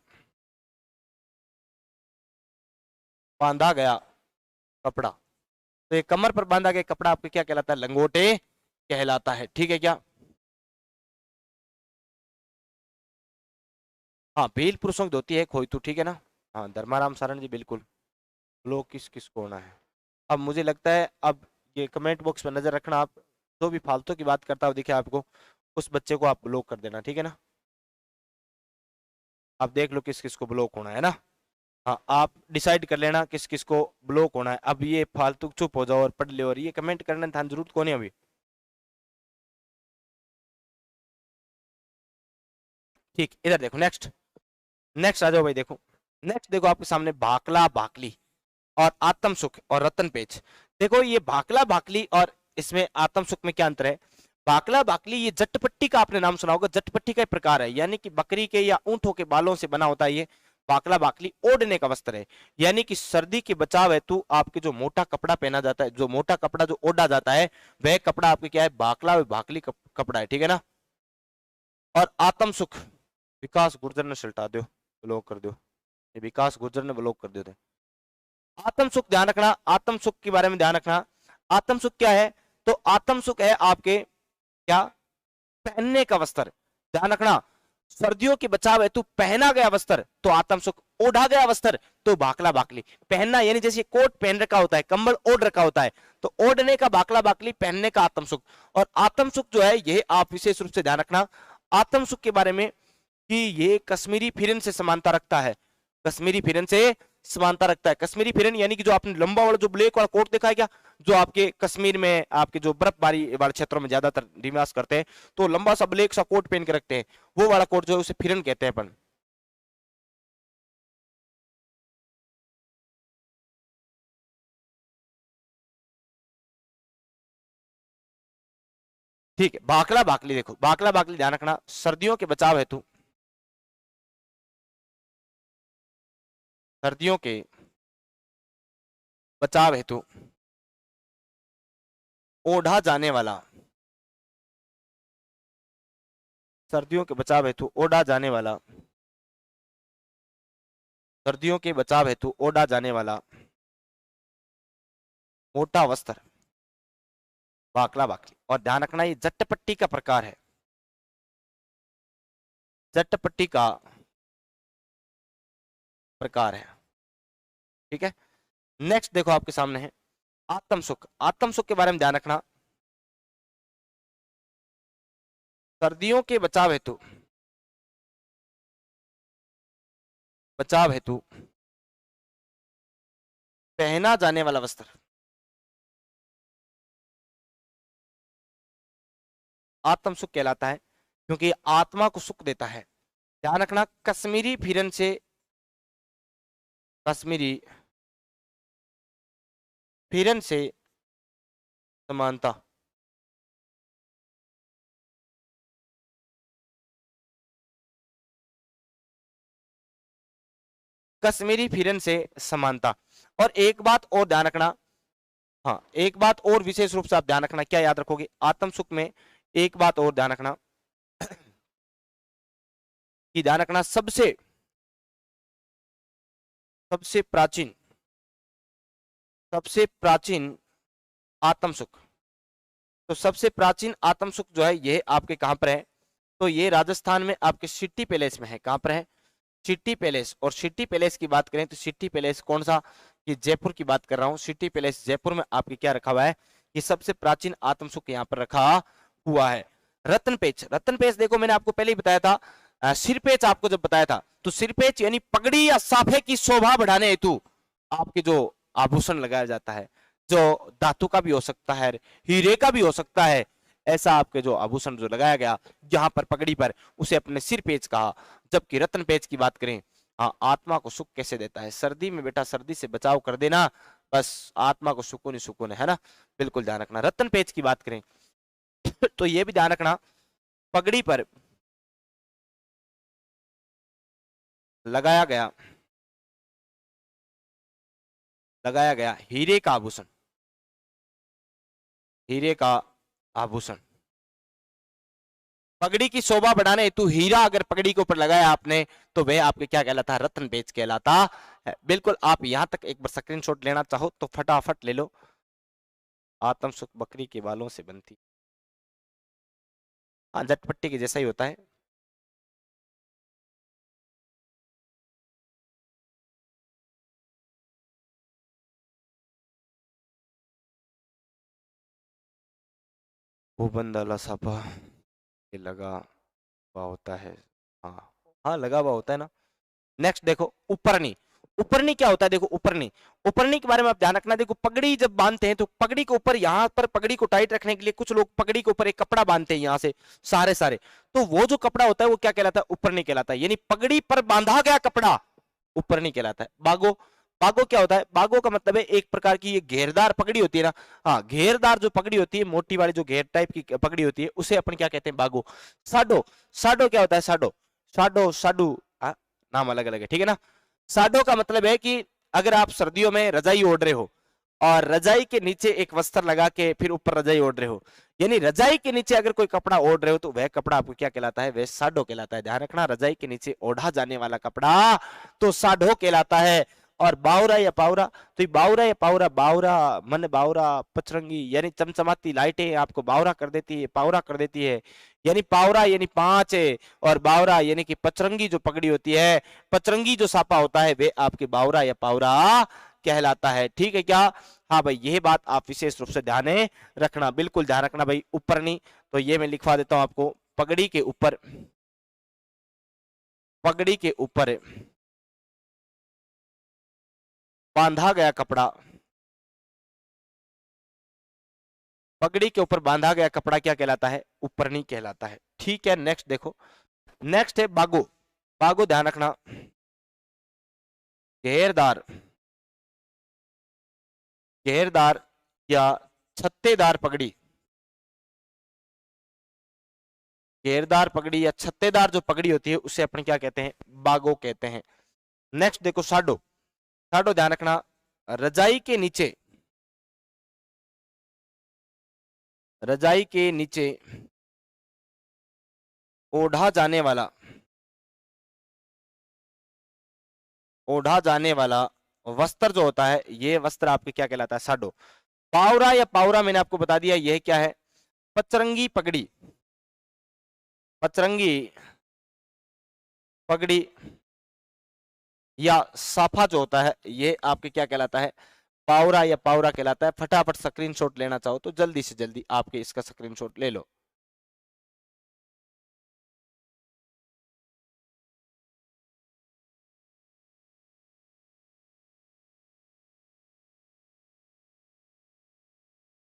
बांधा गया कपड़ा। तो ये कमर पर बांधा गया कपड़ा आपके क्या कहलाता है? लंगोटे कहलाता है, ठीक है क्या? हाँ भील पुरुषों की धोती है खोइतू, ठीक है ना? हाँ धर्माराम सारण जी बिल्कुल। लोग किस किस को होना है? अब मुझे लगता है अब ये कमेंट बॉक्स में नजर रखना, आप जो भी फालतू की बात करता हुआ दिखे आपको उस बच्चे को आप ब्लॉक कर देना, ठीक है ना? आप देख लो किस किस को ब्लॉक होना है ना। हाँ आप डिसाइड कर लेना किस किस को ब्लॉक होना है। अब ये फालतू चुप हो जाओ और पढ़ ले, और ये कमेंट करने की जरूरत कौन है अभी। ठीक, इधर देखो नेक्स्ट, नेक्स्ट आ जाओ भाई। देखो नेक्स्ट, देखो आपके सामने भाकला भाकली और आत्म सुख और रतन पेच। देखो ये भाकला भाकली और इसमें आत्म सुख में क्या अंतर है? भाकला भाकली ये जटपट्टी का आपने नाम सुना होगा, जटपट्टी का एक प्रकार है, यानी कि बकरी के या ऊंटों के बालों से बना होता है ये। भाकला भाकली ओढ़ने का वस्त्र है, यानी कि सर्दी के बचाव हेतु आपके जो मोटा कपड़ा पहना जाता है, जो मोटा कपड़ा जो ओढ़ा जाता है वह कपड़ा आपके क्या है? भाकला और भाकली कपड़ा है, ठीक है ना? और आत्म सुख, विकास गुर्जर ने सल्टा दो, ब्लॉक कर दो। ये विकास गुर्जर ने ब्लॉक कर दिए थे। आत्म सुख ध्यान रखना, आत्म सुख के बारे में ध्यान रखना। आत्म सुख क्या है? तो आत्म सुख है आपके क्या? पहनने का वस्त्र। ध्यान रखना, सर्दियों के बचाव हेतु पहना गया वस्त्र तो आत्म सुख, ओढ़ा गया वस्त्र तो भाकला भाकली। पहनना यानी जैसे कोट पहन रखा होता है, कंबल ओढ़ रखा होता है, तो ओढ़ने का भाकला भाकली, पहनने का आत्म सुख। और आत्म सुख जो है ये आप विशेष रूप से ध्यान रखना आत्म सुख के बारे में कि ये कश्मीरी फिरन से समानता रखता है, कश्मीरी फिरन से समानता रखता है। कश्मीरी फिरन यानी कि जो आपने लंबा वाला जो ब्लैक वाला कोट देखा है क्या, जो आपके कश्मीर में आपके जो बर्फबारी वाले क्षेत्रों में ज्यादातर निवास करते हैं, तो लंबा सा ब्लैक सा कोट पहन के रखते हैं, वो वाला कोट जो है उसे फिरन कहते हैं अपन। ठीक है, भाकला भाकली देखो, भाकला भाकली ध्यान रखना सर्दियों के बचाव हेतु, सर्दियों के बचाव हेतु ओढ़ा जाने वाला, सर्दियों के बचाव हेतु ओढ़ा जाने वाला, सर्दियों के बचाव हेतु ओढ़ा जाने वाला मोटा वस्त्र, भाकला भाकली। और ध्यान रखना ये जट्टपट्टी का प्रकार है, जट्टपट्टी का प्रकार है, ठीक है। नेक्स्ट देखो आपके सामने है आत्म सुख। आत्म सुख के बारे में ध्यान रखना, सर्दियों के बचाव हेतु, बचाव हेतु पहना जाने वाला वस्त्र आत्म सुख कहलाता है, क्योंकि आत्मा को सुख देता है। ध्यान रखना, कश्मीरी फिरन से, कश्मीरी फिरन से समानता, कश्मीरी फिरन से समानता। और एक बात और ध्यान रखना, हाँ एक बात और विशेष रूप से आप ध्यान रखना, क्या याद रखोगे आत्म सुख में, एक बात और ध्यान रखना कि ध्यान रखना सबसे सबसे प्राचीन, सबसे प्राचीन आत्म सुख, तो सबसे प्राचीन आत्म सुख जो है ये आपके कहां पर है, तो ये राजस्थान में आपके सिटी पैलेस में है। कहां पर है? City palace. और सिटी पैलेस की बात करें तो सिटी पैलेस कौन सा, ये जयपुर की बात कर रहा हूं। सिटी पैलेस जयपुर में आपके क्या रखा हुआ है, ये सबसे प्राचीन आत्म सुख यहाँ पर रखा हुआ है। रत्न पेच, रत्न पेच देखो मैंने आपको पहले ही बताया था, सिरपेच आपको जब बताया था, तो सिरपेच यानी पगड़ी या साफे की शोभा बढ़ाने हेतु आपके जो आभूषण लगाया जाता है, जो धातु का भी हो सकता है, हीरे का भी हो सकता है, ऐसा आपके जो आभूषण जो लगाया गया जहां पर पगड़ी पर, उसे अपने सिर पेच कहा। जबकि रत्न पेच की बात करें, हाँ आत्मा को सुख कैसे देता है, सर्दी में बेटा सर्दी से बचाव कर देना, बस आत्मा को सुकून ही सुकून है ना, बिल्कुल ध्यान रखना। रत्न पेच की बात करें तो ये भी ध्यान रखना, पगड़ी पर लगाया गया, लगाया गया हीरे का आभूषण, हीरे का आभूषण, पगड़ी की शोभा बढ़ाने हेतु हीरा अगर पगड़ी के ऊपर लगाया आपने, तो वह आपके क्या कहलाता है, रत्न पेच कहलाता है। बिल्कुल, आप यहां तक एक बार स्क्रीनशॉट लेना चाहो तो फटाफट ले लो। आत्म सुख बकरी के बालों से बनती, हाँ झटपट्टी के जैसा ही होता है। भूबंदाला सापा ये लगा हुआ होता है, हाँ हाँ लगा हुआ होता है ना। नेक्स्ट देखो उपरनी, उपरनी क्या होता है, देखो उपरनी, उपरनी के बारे में आप ध्यान रखना। देखो पगड़ी जब बांधते हैं तो पगड़ी के ऊपर, यहाँ पर पगड़ी को टाइट रखने के लिए कुछ लोग पगड़ी के ऊपर एक कपड़ा बांधते हैं यहाँ से सारे सारे, तो वो जो कपड़ा होता है वो क्या कहलाता है, उपरनी कहलाता है। यानी पगड़ी पर बांधा गया कपड़ा उपरनी कहलाता है। बागो, बागो क्या होता है, बागो का मतलब है एक प्रकार की ये घेरदार पगड़ी होती है ना, हाँ घेरदार जो पगड़ी होती है, मोटी वाली जो घेर टाइप की पगड़ी होती है, उसे अपन क्या कहते हैं, बागो। साडो, साडो क्या होता है, साडो, साडो साडू, नाम अलग अलग है ठीक है ना। साडो का मतलब है कि अगर आप सर्दियों में रजाई ओढ़ रहे हो और रजाई के नीचे एक वस्त्र लगा के फिर ऊपर रजाई ओढ़ रहे हो, यानी रजाई के नीचे अगर कोई कपड़ा ओढ़ रहे हो तो वह कपड़ा आपको क्या कहलाता है, वह साडो कहलाता है। ध्यान रखना, रजाई के नीचे ओढ़ा जाने वाला कपड़ा तो साडो कहलाता है। और बावरा या पावरा, तो ये बावरा या पावरा, बावरा मन बावरा पचरंगी, यानी चमचमाती लाइटें आपको बावरा कर देती है, पावरा कर देती है। यानी पावरा यानी पांच है, और बावरा यानी कि पचरंगी जो पगड़ी होती है, पचरंगी जो सापा होता है, वे आपके बावरा या पावरा कहलाता है। ठीक है क्या? हाँ भाई, यह बात आप विशेष रूप से ध्यान रखना, बिल्कुल ध्यान रखना भाई। उपरनी, तो ये मैं लिखवा देता हूं आपको, पगड़ी के ऊपर, पगड़ी के ऊपर बांधा गया कपड़ा, पगड़ी के ऊपर बांधा गया कपड़ा क्या कहलाता है, उपरनी कहलाता है। ठीक है, नेक्स्ट देखो, नेक्स्ट है बागो। बागो ध्यान रखना, घेरदार, घेरदार या छत्तेदार पगड़ी, घेरदार पगड़ी या छत्तेदार जो पगड़ी होती है उसे अपन क्या कहते हैं, बागो कहते हैं। नेक्स्ट देखो साडो, साडो ध्यान रखना, रजाई के नीचे, रजाई के नीचे ओढ़ा जाने वाला, ओढ़ा जाने वाला वस्त्र जो होता है, ये वस्त्र आपके क्या कहलाता है, साडो। पावरा या पावरा मैंने आपको बता दिया यह क्या है, पचरंगी पगड़ी, पचरंगी पगड़ी या साफा जो होता है, ये आपके क्या कहलाता है, पावरा या पावरा कहलाता है। फटाफट स्क्रीनशॉट लेना चाहो तो जल्दी से जल्दी आपके इसका स्क्रीनशॉट ले लो।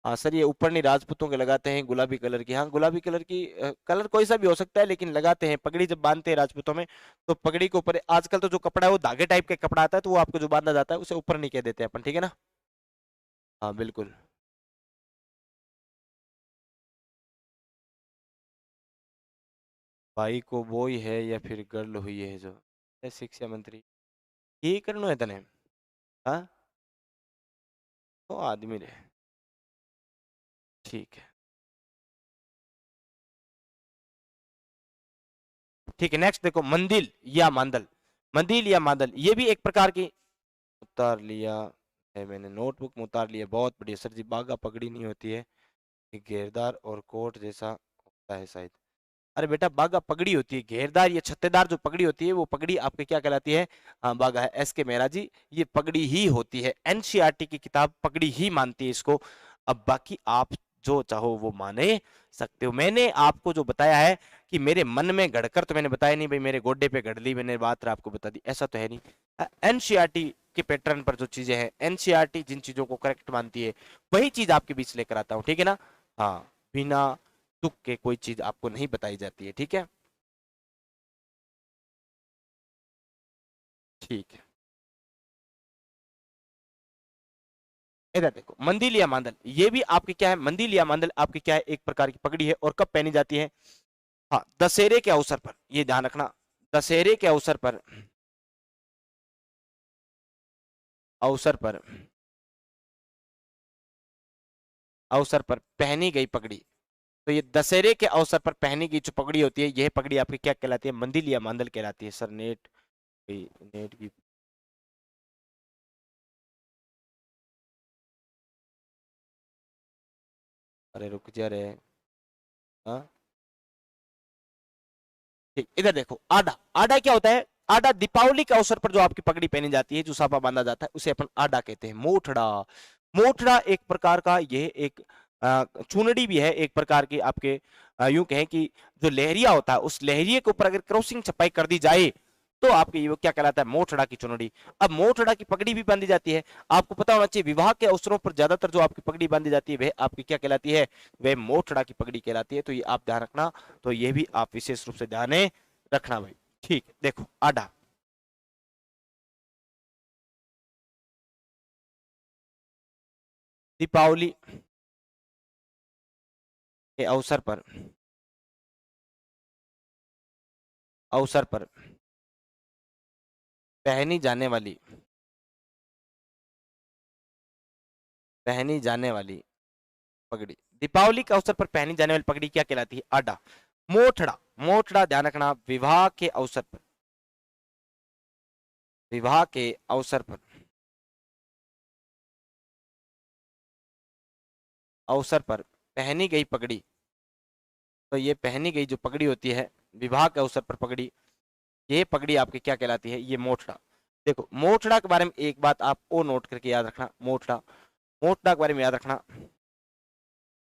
हाँ सर, ये ऊपर नहीं राजपूतों के लगाते हैं गुलाबी कलर की। हाँ गुलाबी कलर की, कलर कोई सा भी हो सकता है, लेकिन लगाते हैं। पगड़ी जब बांधते हैं राजपूतों में, तो पगड़ी के ऊपर आजकल तो जो कपड़ा है वो धागे टाइप का कपड़ा आता है, तो वो आपको जो बांधा जाता है उसे ऊपर नहीं कह देते अपन, ठीक है ना। हाँ बिल्कुल। भाई को बॉय है या फिर गर्ल हुई है जो है शिक्षा मंत्री, ये करनो है तने। हाँ तो आदमी रहे, ठीक है। ठीक है, नेक्स्ट देखो, मंदिल या मांदल। मंदिल या मांदल, ये भी एक प्रकार की। उतार लिया है मैंने, नोटबुक में उतार लिया, बहुत बढ़िया सर जी। बागा पगड़ी नहीं होती है, ये घेरदार और कोट जैसा होता है शायद। अरे बेटा, बागा पगड़ी होती है, घेरदार ये छत्तेदार जो पगड़ी होती है वो पगड़ी आपके क्या कहलाती है। हाँ बागा है, एस के मेहरा जी, ये पगड़ी ही होती है। एनसीईआरटी की किताब पगड़ी ही मानती है इसको। अब बाकी आप जो चाहो वो माने सकते हो। मैंने आपको जो बताया है कि मेरे मन में गढ़कर, तो मैंने बताया नहीं भाई मेरे गोड्डे पे गढ़ ली मैंने बात आपको बता दी, ऐसा तो है नहीं। एनसीईआरटी के पैटर्न पर जो चीजें हैं, एनसीईआरटी जिन चीजों को करेक्ट मानती है वही चीज आपके बीच लेकर आता हूँ, ठीक है ना। हाँ, बिना तुक के कोई चीज आपको नहीं बताई जाती है, ठीक है। ठीक है, इधर देखो, मंदिल या मांदल, ये भी आपकी क्या है, मंदिल या मांदल आपकी क्या है, एक प्रकार की पगड़ी है। और कब पहनी जाती है। हाँ, दशहरे के अवसर पर, ये ध्यान रखना। दशहरे के अवसर पर, अवसर पर, अवसर पर पहनी गई पगड़ी। तो ये दशहरे के अवसर पर पहनी गई जो पगड़ी होती है, यह पगड़ी आपकी क्या कहलाती है, मंदिल या मांदल कहलाती है। सर नेट, नेट की, अरे रुक जा रे। हाँ ठीक, इधर देखो, आडा। आडा क्या होता है। आडा दीपावली के अवसर पर जो आपकी पगड़ी पहनी जाती है, जो साफा बांधा जाता है, उसे अपन आडा कहते हैं। मोठड़ा, मोठड़ा एक प्रकार का, यह एक चुनड़ी भी है एक प्रकार की आपके। यूं कहें कि जो लहरिया होता है, उस लहरिये के ऊपर अगर क्रॉसिंग छपाई कर दी जाए तो आपके ये वो क्या कहलाता है, मोठड़ा की चुनड़ी। अब मोठड़ा की पगड़ी भी बांधी जाती है। आपको पता होना चाहिए, विवाह के अवसरों पर ज्यादातर जो आपकी पगड़ी बांधी जाती है वह आपकी क्या कहलाती है, वह मोठड़ा की पगड़ी कहलाती है। तो ये आप ध्यान रखना। तो ये भी आप विशेष रूप से ध्यान में रखना भाई। ठीक है, देखो आडा, दीपावली के अवसर पर, अवसर पर पहनी जाने वाली, पहनी जाने वाली पगड़ी, दीपावली के अवसर पर पहनी जाने वाली पगड़ी क्या कहलाती है, आडा। मोठड़ा, मोठड़ा ध्यान रखना, विवाह के अवसर पर, विवाह के अवसर पर, अवसर पर पहनी गई पगड़ी। तो ये पहनी गई जो पगड़ी होती है, विवाह के अवसर पर पगड़ी, ये पगड़ी आपकी क्या कहलाती है, ये मोठड़ा। देखो मोठड़ा के बारे में एक बात आप ओ नोट करके याद रखना। मोठड़ा, मोठड़ा के बारे में याद रखना,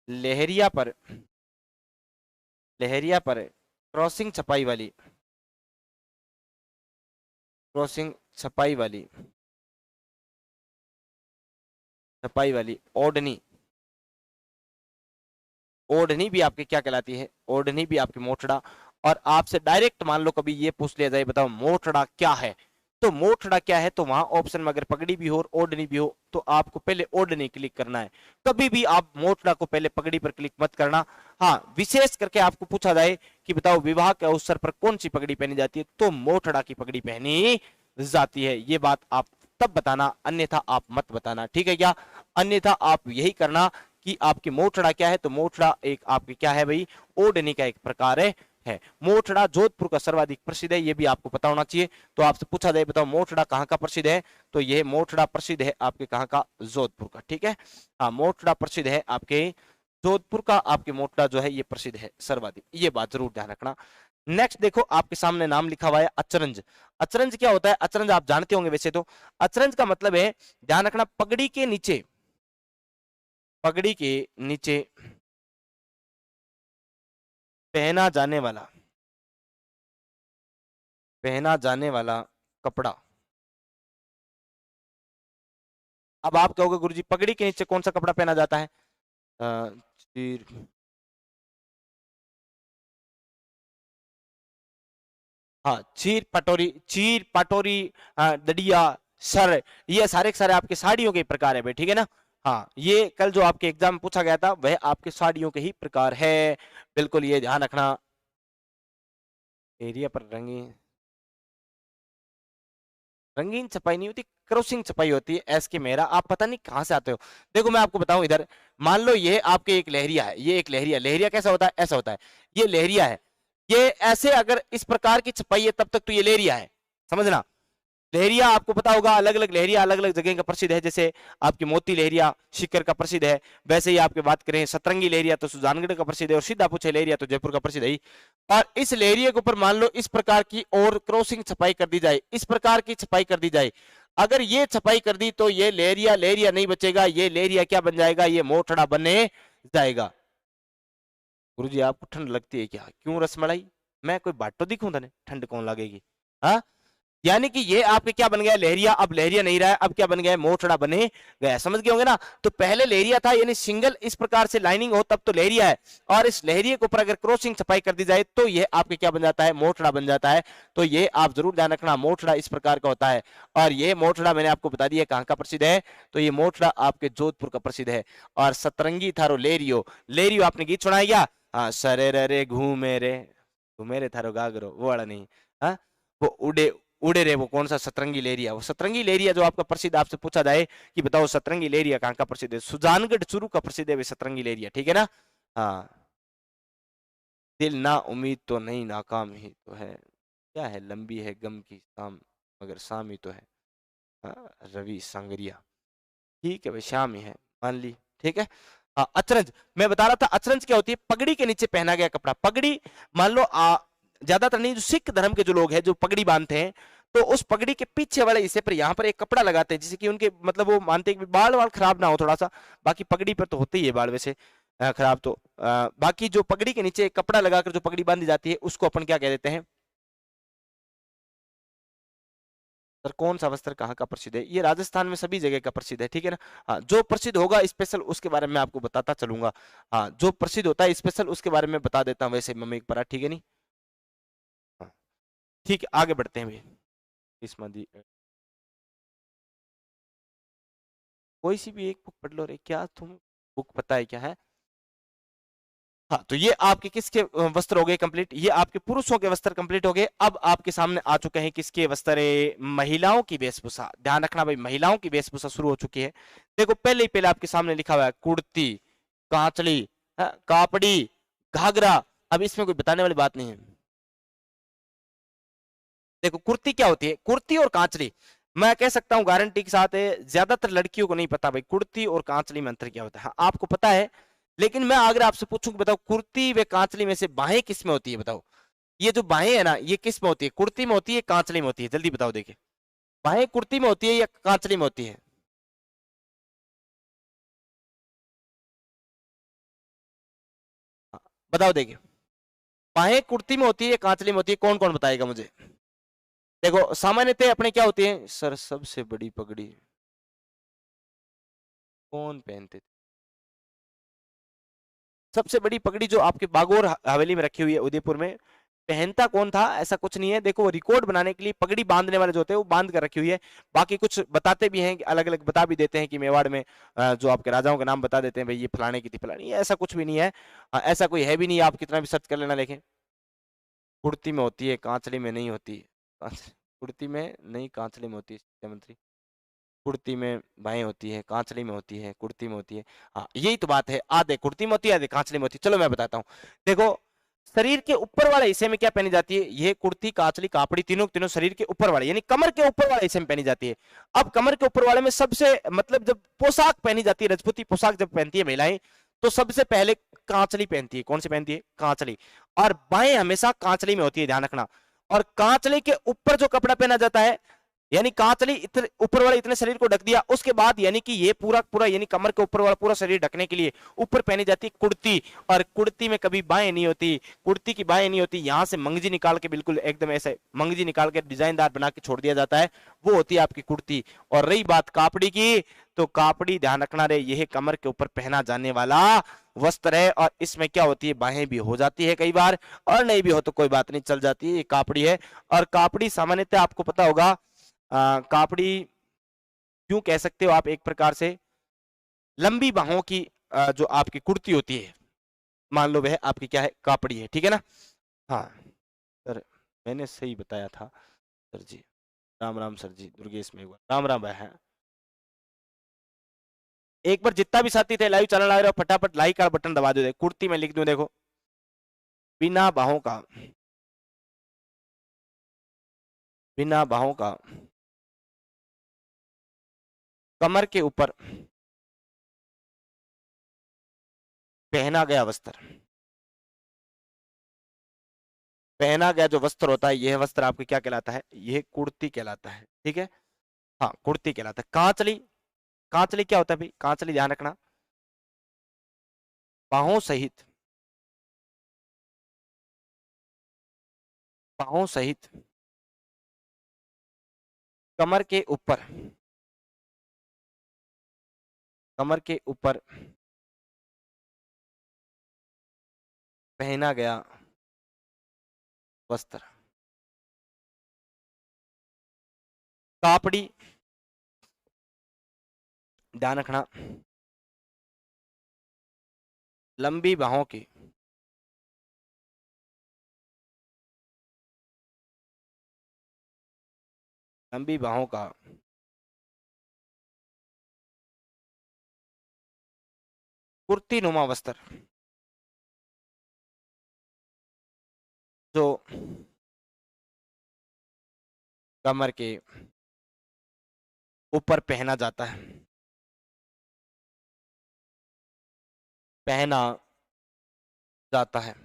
लहरिया पर, लहरिया पर क्रॉसिंग छपाई वाली, क्रॉसिंग छपाई वाली, छपाई वाली ओढ़नी, ओढ़नी भी आपकी क्या कहलाती है, ओढ़नी भी आपकी मोठड़ा। और आपसे डायरेक्ट मान लो कभी ये पूछ लिया जाए, बताओ मोठड़ा क्या है, तो मोठड़ा क्या है, तो वहां ऑप्शन में अगर पगड़ी भी हो और ओढ़नी भी हो तो आपको पहले ओढ़नी क्लिक करना है। कभी भी आप मोठड़ा को पहले पगड़ी पर क्लिक मत करना। हाँ, विशेष करके आपको पूछा जाए कि बताओ विवाह के अवसर पर कौन सी पगड़ी पहनी जाती है, तो मोठड़ा की पगड़ी पहनी जाती है। ये बात आप तब बताना, अन्यथा आप मत बताना, ठीक है क्या। अन्यथा आप यही करना कि आपकी मोठड़ा क्या है, तो मोठड़ा एक आपकी क्या है भाई, ओढ़नी का एक प्रकार है। मोठड़ा जोधपुर का सर्वाधिक प्रसिद्ध है, ये भी आपको पता होना चाहिए। तो आपसे पूछा जाए बताओ मोठड़ा कहाँ का प्रसिद्ध है, तो ये मोठड़ा प्रसिद्ध है आपके कहाँ का, जोधपुर का, ठीक है। हाँ, मोठड़ा प्रसिद्ध है आपके जोधपुर का, आपके मोठड़ा जो है ये प्रसिद्ध है सर्वाधिक, ये बात जरूर ध्यान रखना। नेक्स्ट देखो, आपके सामने नाम लिखा हुआ है अचरंज। अचरंज क्या होता है, अचरंज आप जानते होंगे वैसे तो। अचरंज का मतलब है, ध्यान रखना, पगड़ी के नीचे, पगड़ी के नीचे पहना जाने वाला, पहना जाने वाला कपड़ा। अब आप कहोगे गुरुजी पगड़ी के नीचे कौन सा कपड़ा पहना जाता है, चीर, हाँ चीर पटोरी, दड़िया, सर, ये सारे के सारे आपके साड़ियों के प्रकार है भाई, ठीक है ना। हाँ, ये कल जो आपके एग्जाम में पूछा गया था वह आपके साड़ियों के ही प्रकार है, बिल्कुल ये ध्यान रखना। एरिया पर रंगीन, रंगीन छपाई नहीं होती, क्रॉसिंग छपाई होती है। एस के मेरा, आप पता नहीं कहां से आते हो। देखो मैं आपको बताऊं, इधर मान लो ये आपके एक लहरिया है, ये एक लहरिया, लहरिया कैसा होता है, ऐसा होता है, ये लहरिया है, ये ऐसे अगर इस प्रकार की छपाई है तब तक तो ये लहरिया है, समझना। लहरिया आपको पता होगा, अलग अलग लहरिया अलग अलग जगह का प्रसिद्ध है, जैसे आपकी मोती लहरिया शिकर का प्रसिद्ध है, वैसे ही आपकी बात करें सतरंगी लहरिया तो सुजानगढ़ का प्रसिद्ध है, और सीधा पूछे लहरिया तो जयपुर का प्रसिद्ध है। और इस लहरिया के ऊपर मान लो इस प्रकार की और क्रॉसिंग छपाई कर दी जाए, इस प्रकार की छपाई कर दी जाए, अगर ये छपाई कर दी तो ये लहरिया लहरिया नहीं बचेगा, ये लहरिया क्या बन जाएगा, ये मोटड़ा बने जाएगा। गुरुजी आपको ठंड लगती है क्या, क्यों रसमलाई, मैं कोई बाटो दिखूं तने, ठंड कौन लगेगी, हाँ। यानी कि ये आपके क्या बन गया, लहरिया, अब लहरिया नहीं रहा है, अब क्या बन गया, मोटड़ा बने गया, समझ गए होंगे ना। तो पहले लहरिया था, यानी सिंगल इस प्रकार से लाइनिंग हो तब तो लहरिया है, और इस लहरिया के ऊपर अगर क्रॉसिंग छपाई कर दी जाए तो ये आपके क्या बन जाता है, मोटड़ा बन जाता है। तो ये आप जरूर ध्यान रखना, मोटड़ा इस प्रकार का होता है। और ये मोटड़ा मैंने आपको बता दिया कहां का प्रसिद्ध है, तो ये मोटड़ा आपके जोधपुर का प्रसिद्ध है। और सतरंगी थारो लेरियो, लेरियो आपने गीत सुनाया क्या, हाँ, सरे रे घूमे रे थारो गागरो, वो वाला नहीं, हाँ, वो उड़े उड़े रे, वो कौन सा सतरंगी लेरिया, वो सतरंगी लेरिया जो आपका प्रसिद्ध, आपसे पूछा जाए कि बताओ सतरंगी लेरिया कहाँ का प्रसिद्ध है, सुजानगढ़ चूरू का प्रसिद्ध है वे सतरंगी लेरिया, ठीक है ना। हाँ, दिल ना उम्मीद तो नहीं नाकाम ही तो है, क्या है, लंबी है गम की शाम मगर शाम ही तो है, हाँ, रवि सांगरिया, ठीक है भाई, शाम ही है, मान ली, ठीक है। हाँ, अचरज, मैं बता रहा था अचरज क्या होती है, पगड़ी के नीचे पहना गया कपड़ा, पगड़ी, मान लो ज्यादातर नहीं, जो सिख धर्म के जो लोग हैं जो पगड़ी बांधते हैं, तो उस पगड़ी के पीछे वाले हिस्से पर यहाँ पर एक कपड़ा लगाते हैं, जिससे कि उनके मतलब वो मानते हैं कि बाल वाल खराब ना हो थोड़ा सा, बाकी पगड़ी पर तो होते ही है बाल वैसे खराब, तो बाकी जो पगड़ी के नीचे एक कपड़ा लगाकर जो पगड़ी बांधी जाती है उसको अपन क्या कह देते हैं। सर कौन सा वस्त्र कहाँ का प्रसिद्ध है, ये राजस्थान में सभी जगह का प्रसिद्ध है, ठीक है ना। हाँ, जो प्रसिद्ध होगा स्पेशल उसके बारे में आपको बताता चलूंगा, हाँ, जो प्रसिद्ध होता है स्पेशल उसके बारे में बता देता हूँ, वैसे मम्मी पर, ठीक है नहीं। हाँ, ठीक है, आगे बढ़ते हैं भाई। इसमें कोई सी भी एक बुक पढ़ लो रे, क्या तुम बुक पता है क्या है। हाँ, तो ये आपके किसके वस्त्र हो गए कंप्लीट, ये आपके पुरुषों के वस्त्र कंप्लीट हो गए। अब आपके सामने आ चुके हैं किसके वस्त्र, महिलाओं की वेशभूषा, ध्यान रखना भाई, महिलाओं की वेशभूषा शुरू हो चुकी है। देखो पहले ही पहले आपके सामने लिखा हुआ है कुर्ती, कांचली, कापड़ी, घाघरा। अब इसमें कोई बताने वाली बात नहीं है। देखो कुर्ती क्या होती है, कुर्ती और कांचली, मैं कह सकता हूं गारंटी के साथ है, ज्यादातर लड़कियों को नहीं पता भाई कुर्ती और कांचली में अंतर क्या होता है। हाँ, आपको पता है, लेकिन मैं अगर आपसे पूछूं कि बताओ कुर्ती व कांचली में से बाहें किस में होती है, बताओ, ये जो बाहें है ना, ये किस में होती है, कुर्ती में होती है, कांचली में होती है, जल्दी बताओ, देखिए बाहें कुर्ती में होती है या कांचली में होती है। हाँ, बताओ देखिए, बाहें कुर्ती में होती है या कांचली में होती है, कौन कौन बताएगा मुझे। देखो सामान्यतः अपने क्या होती है, सर सबसे बड़ी पगड़ी कौन पहनते थे, सबसे बड़ी पगड़ी जो आपके बागोर हवेली में रखी हुई है उदयपुर में, पहनता कौन था ऐसा कुछ नहीं है। देखो वो रिकॉर्ड बनाने के लिए पगड़ी बांधने वाले जो होते हैं वो बांध कर रखी हुई है, बाकी कुछ बताते भी हैं, अलग अलग बता भी देते हैं कि मेवाड़ में जो आपके राजाओं के नाम बता देते हैं भाई ये फलाने की थी फलानी, ऐसा कुछ भी नहीं है। ऐसा कोई है भी नहीं, आप कितना भी सर्च कर लेना, देखें कुर्ती में होती है, कांचली में नहीं होती, कुर्ती में नहीं, कांचली में होती है, शिक्षा मंत्री, कुर्ती में बाएं होती है, कांचली में होती है, कुर्ती में होती है। हाँ, यही तो बात है, आधे कुर्ती में होती है, आधे कांचली में होती है। चलो मैं बताता हूँ, देखो शरीर के ऊपर वाले हिस्से में क्या पहनी जाती है, ये कुर्ती, कांचली, कापड़ी, तीनों तीनों शरीर के ऊपर वाले यानी कमर के ऊपर वाले हिस्से में पहनी जाती है। अब कमर के ऊपर वाले में सबसे मतलब जब पोशाक पहनी जाती है, राजपूती पोशाक जब पहनती है महिलाएं, तो सबसे पहले कांचली पहनती है। कौन सी पहनती है, कांचली, और बाएं हमेशा कांचली में होती है, ध्यान रखना। और कांचली के ऊपर जो कपड़ा पहना जाता है यानी कांचली इतने ऊपर वाले इतने शरीर को ढक दिया, उसके बाद यानी कि ये पूरा पूरा यानी कमर के ऊपर वाला पूरा शरीर ढकने के लिए ऊपर पहनी जाती है कुर्ती, और कुर्ती में कभी बाएं नहीं होती, कुर्ती की बाएं नहीं होती, यहाँ से मंगजी निकाल के बिल्कुल एकदम ऐसे मंगजी निकाल के डिजाइनदार बना के छोड़ दिया जाता है, वो होती है आपकी कुर्ती। और रही बात कापड़ी की, तो कापड़ी ध्यान रखना रे, यह कमर के ऊपर पहना जाने वाला वस्त्र है, और इसमें क्या होती है, बाहें भी हो जाती है कई बार, और नहीं भी हो तो कोई बात नहीं, चल जाती है, ये कापड़ी है। और कापड़ी सामान्यतः आपको पता होगा, कापड़ी क्यों कह सकते हो आप, एक प्रकार से लंबी बाहों की जो आपकी कुर्ती होती है, मान लो वह आपकी क्या है, कापड़ी है, ठीक है ना। हाँ सर, मैंने सही बताया था सर जी, राम राम सर जी, दुर्गेश में राम राम है। एक बार जितना भी साथी थे लाइव चैनल आ रहे हो, फटाफट लाइक का बटन दबा दो, कुर्ती में लिख दूं, देखो बिना बाहों का, बिना बाहों का कमर के ऊपर पहना गया वस्त्र, पहना गया जो वस्त्र होता है, यह वस्त्र आपके क्या कहलाता है, यह कुर्ती कहलाता है, ठीक है। हाँ कुर्ती कहलाता है। कांचली, कांचली क्या होता है भाई, कांचली ध्यान रखना, बाहों सहित, बाहों सहित कमर के ऊपर, कमर के ऊपर पहना गया वस्त्र, कापड़ी ध्यान रखना, लंबी बाहों की, लंबी बाहों का कुर्ती नुमा वस्त्र, जो कमर के ऊपर पहना जाता है, पहना जाता है।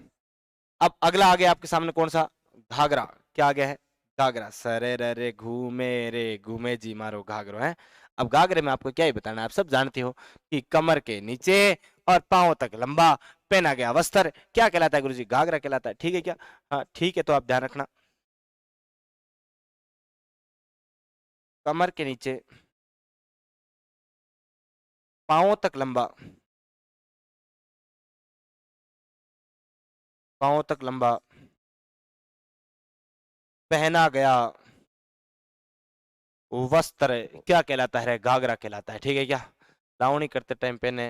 अब अगला आ गया आपके सामने कौन सा, घाघरा, क्या आ गया है, घाघरा, सरे रे घूमे रे घूमे जी मारो घाघरो है। अब घाघरे में आपको क्या ही बताना है, आप सब जानते हो कि कमर के नीचे और पांव तक लंबा पहना गया वस्त्र क्या कहलाता है गुरुजी, घाघरा कहलाता है, ठीक है क्या। हाँ ठीक है, तो आप ध्यान रखना, कमर के नीचे पांव तक लंबा, पांव तक लंबा पहना गया वस्त्र क्या कहलाता है, घाघरा कहलाता है, ठीक है क्या। लावणी करते टाइम पहने,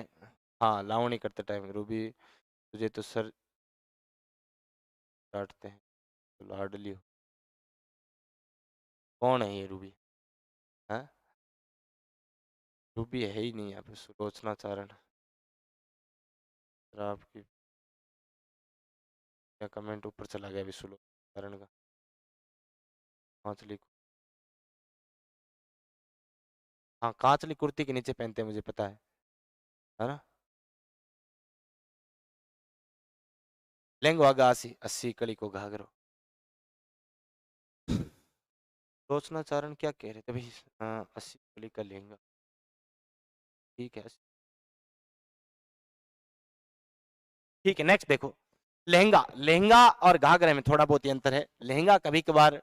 हाँ लावणी करते टाइम, रूबी तुझे तो सर डांटते हैं, तो लाडली हो, कौन है ये रूबी, है रूबी है ही नहीं यहाँ पे, सुलोचना चारण, आपकी क्या कमेंट ऊपर चला गया अभी सुलोचना चारण का, कांचली, हाँ कांचली कुर्ती के नीचे पहनते हैं मुझे पता है ना। लेंगो आगा अस्सी अस्सी कली को घाघरो, सुलोचना चारण क्या कह रहे थे भाई, अस्सी कली का लहंगा, ठीक है ठीक है। नेक्स्ट देखो, लहंगा, लहंगा और घाघरे में थोड़ा बहुत ही अंतर है, लहंगा कभी कभार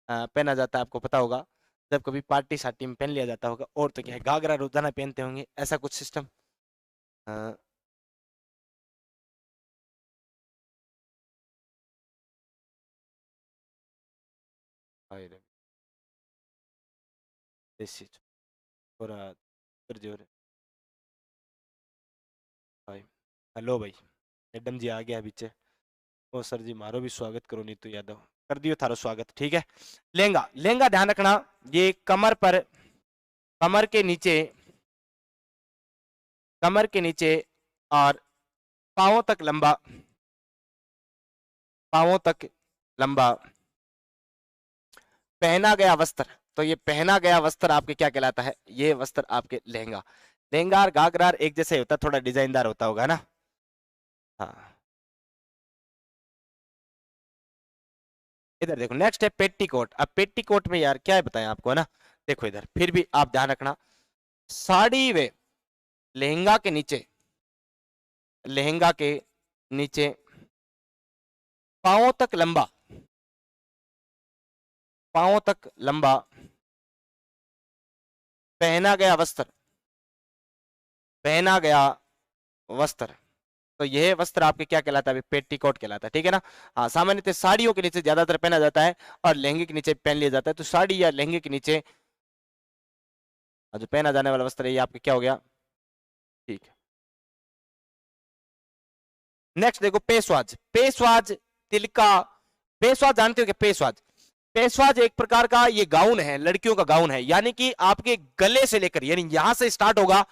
पहना जाता है, आपको पता होगा, जब कभी पार्टी शार्टी में पहन लिया जाता होगा, और तो क्या है घाघरा रोजाना पहनते होंगे, ऐसा कुछ सिस्टम। थोड़ा जोर, भाई हेलो भाई, मैडम जी आ गया पीछे, ओ सर जी मारो भी स्वागत करो, नीतू यादव कर दियो थारो स्वागत, ठीक है। लहंगा, लहंगा ध्यान रखना, ये कमर पर, कमर के नीचे, कमर के नीचे और पांवों तक लंबा, पांवों तक लंबा पहना गया वस्त्र, तो ये पहना गया वस्त्र आपके क्या कहलाता है, ये वस्त्र आपके लहंगा, लहंगा और घाघरा एक जैसे होता है, थोड़ा डिजाइनदार होता होगा ना। हाँ इधर देखो नेक्स्ट है पेटीकोट। अब पेटीकोट में यार क्या है बताएं आपको, है ना। देखो इधर फिर भी आप ध्यान रखना, साड़ी वे लहंगा के नीचे, लहंगा के नीचे पांवों तक लंबा, पांवों तक लंबा पहना गया वस्त्र, पहना गया वस्त्र। तो यह वस्त्र आपके क्या कहलाता है, पेटीकोट कहलाता है, ठीक है ना। हाँ, सामान्यतः साड़ियों के नीचे ज्यादातर पहना जाता है और लहंगे के नीचे पहन लिया जाता है। तो साड़ी या लहंगे के नीचे जो पहना जाने वाला वस्त्र है ये आपके क्या हो गया, ठीक है। नेक्स्ट देखो पेशवाज। पेशवाज तिलका, पेशवाज जानते हो क्या, पेशवाज, पेशवाज एक प्रकार का ये गाउन है, लड़कियों का गाउन है, यानी कि आपके गले से लेकर, यानी यहां से स्टार्ट होगा,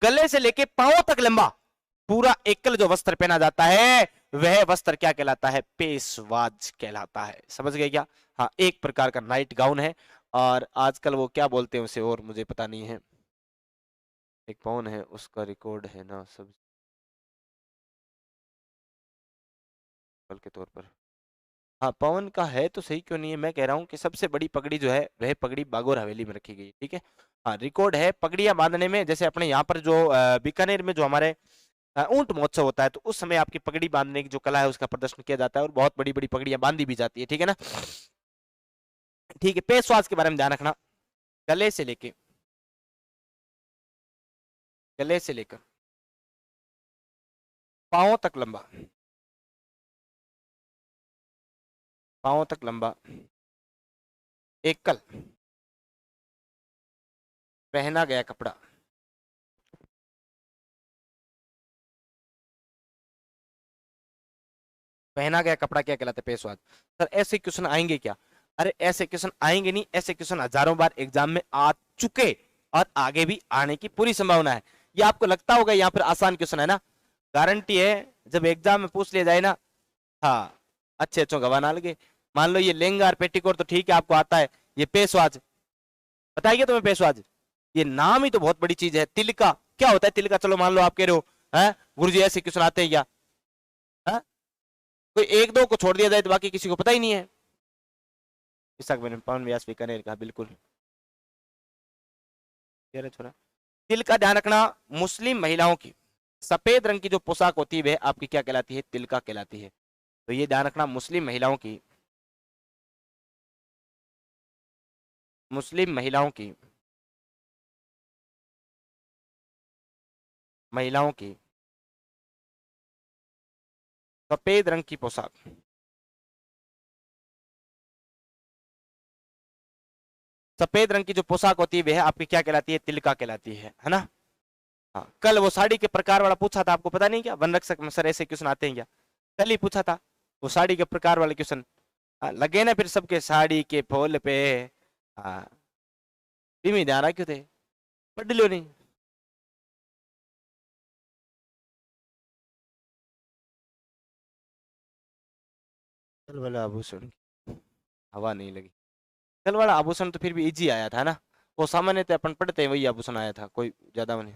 गले से लेकर पांवों तक लंबा पूरा एकल जो वस्त्र पहना जाता है वह वस्त्र क्या कहलाता है, पेशवाज कहलाता है। समझ गए क्या। हाँ, एक प्रकार का नाइट गाउन है और आजकल वो क्या बोलते हैं उसे, और मुझे पता नहीं है, एक पवन है उसका रिकॉर्ड है ना सब के तौर पर। हाँ, पवन का है तो सही क्यों नहीं है, मैं कह रहा हूँ कि सबसे बड़ी पगड़ी जो है वह पगड़ी बागोर हवेली में रखी गई है, ठीक है। हाँ, रिकॉर्ड है पगड़ियां बांधने में, जैसे अपने यहाँ पर जो बीकानेर में जो हमारे ऊंट महोत्सव होता है, तो उस समय आपकी पगड़ी बांधने की जो कला है उसका प्रदर्शन किया जाता है और बहुत बड़ी बड़ी पगड़ियां बांधी भी जाती है, ठीक है ना। ठीक है, पेशवाज के बारे में ध्यान रखना, गले से लेके, गले से लेकर पांवों तक लंबा, पांवों तक लंबा एकल पहना गया कपड़ा, पहना गया कपड़ा क्या कहलाता है, पेशवाज। सर ऐसे क्वेश्चन आएंगे क्या, अरे ऐसे क्वेश्चन आएंगे नहीं, ऐसे क्वेश्चन हजारों बार एग्जाम में आ चुके और आगे भी आने की पूरी संभावना है। ये आपको लगता होगा यहाँ पर आसान क्वेश्चन है ना, गारंटी है जब एग्जाम में पूछ लिया जाए ना, हाँ, अच्छे अच्छों गवा ना लगे। मान लो ये लहंगा और पेटीकोट तो ठीक है आपको आता है, ये पेशवाज बताइए तुम्हें, पेशवाज ये नाम ही तो बहुत बड़ी चीज है। तिलका क्या होता है, तिलका चलो मान लो आप कह रहे हो है गुरु जी ऐसे क्वेश्चन आते हैं क्या, है? कोई एक दो को छोड़ दिया जाए तो बाकी किसी को पता ही नहीं है। पवन व्यास बीकानेर का बिल्कुल छोरा। तिल का ध्यान रखना, मुस्लिम महिलाओं की सफेद रंग की जो पोशाक होती है वह आपकी क्या कहलाती है, तिलका कहलाती है। तो ये ध्यान रखना, मुस्लिम महिलाओं की, मुस्लिम महिलाओं की, महिलाओं की सफेद रंग की पोशाक, सफेद रंग की जो पोशाक होती है वह आपकी क्या कहलाती है, तिलका कहलाती है ना। हाँ, कल वो साड़ी के प्रकार वाला पूछा था, आपको पता नहीं क्या, वन रक्षक में सर ऐसे क्वेश्चन आते हैं क्या, कल ही पूछा था वो साड़ी के प्रकार वाले क्वेश्चन। लगे ना फिर सबके साड़ी के फूल पे, हाँ, भी ध्यान रखियो थे, पढ़ लियो नहीं। कल वाला आभूषण हवा नहीं लगी, कल वाला आभूषण तो फिर भी इजी आया था ना, वो सामान्य अपन पढ़ते हैं वही आभूषण आया था, कोई ज्यादा वो नहीं।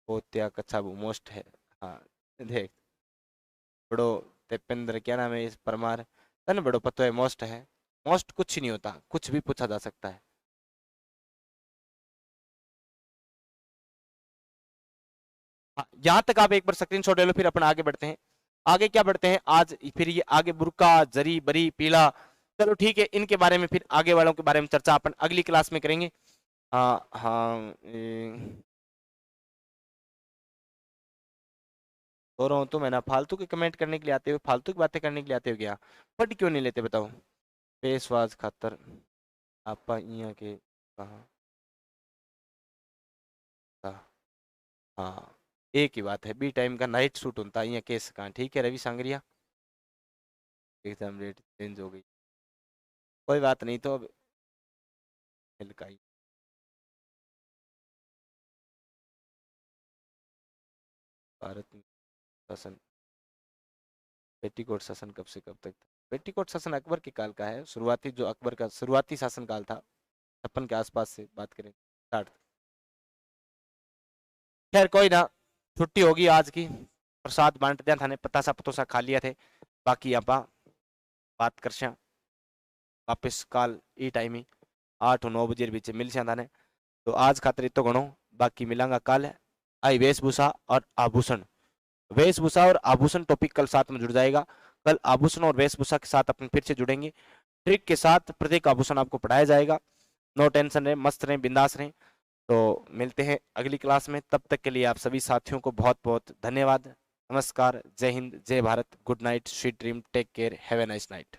वो त्याग अच्छा वो मोस्ट है। हाँ, देख बड़ो तेपेंद्र क्या नाम है इस परमार, तन बड़ो पतो है मोस्ट है, मोस्ट कुछ नहीं होता, कुछ भी पूछा जा सकता है। हाँ, यहाँ तक आप एक बार स्क्रीनशॉट ले लो, फिर अपन आगे बढ़ते हैं। आगे क्या बढ़ते हैं आज, फिर ये आगे बुरका जरी बरी पीला, चलो ठीक है, इनके बारे में फिर आगे वालों के बारे में चर्चा अपन अगली क्लास में करेंगे। हाँ हाँ, हो रहा हूँ तो मैं ना, फालतू के कमेंट करने के लिए आते हो, फालतू की बातें करने के लिए आते हो क्या, पढ़ क्यों नहीं लेते बताओ। पेशवाज खातर आपा इया के कहा था। हाँ, एक ही बात है, बी टाइम का नाइट सूट होता है, केस कहाँ, ठीक है Ravi Sangaria, exam date change हो गई, कोई बात नहीं, तो अब मिलकाई भारत में शासन, पेटीकोट शासन कब से कब तक था, पेटीकोट शासन अकबर के काल का है, शुरुआती जो अकबर का शुरुआती शासन काल था 56 के आसपास से बात करें, 60। खैर कोई ना, छुट्टी होगी आज की, प्रसाद बांट दिया था ने, पता सा पतोसा खा लिया थे, बाकी आप बात कर वापस काल ई टाइम ही 8 और 9 बजे बीच मिल जाता ने। तो आज खातर इतो घणो, बाकी मिलांगा कल। आई वेशभूषा और आभूषण, वेशभूषा और आभूषण टॉपिक कल साथ में जुड़ जाएगा। कल आभूषण और वेशभूषा के साथ अपन फिर से जुड़ेंगे, ट्रिक के साथ प्रत्येक आभूषण आपको पढ़ाया जाएगा। नो टेंशन रहे, मस्त रहे, बिंदास रहे। तो मिलते हैं अगली क्लास में, तब तक के लिए आप सभी साथियों को बहुत बहुत धन्यवाद। नमस्कार, जय हिंद, जय Bharat, good night, sweet dream, take care, have a nice night.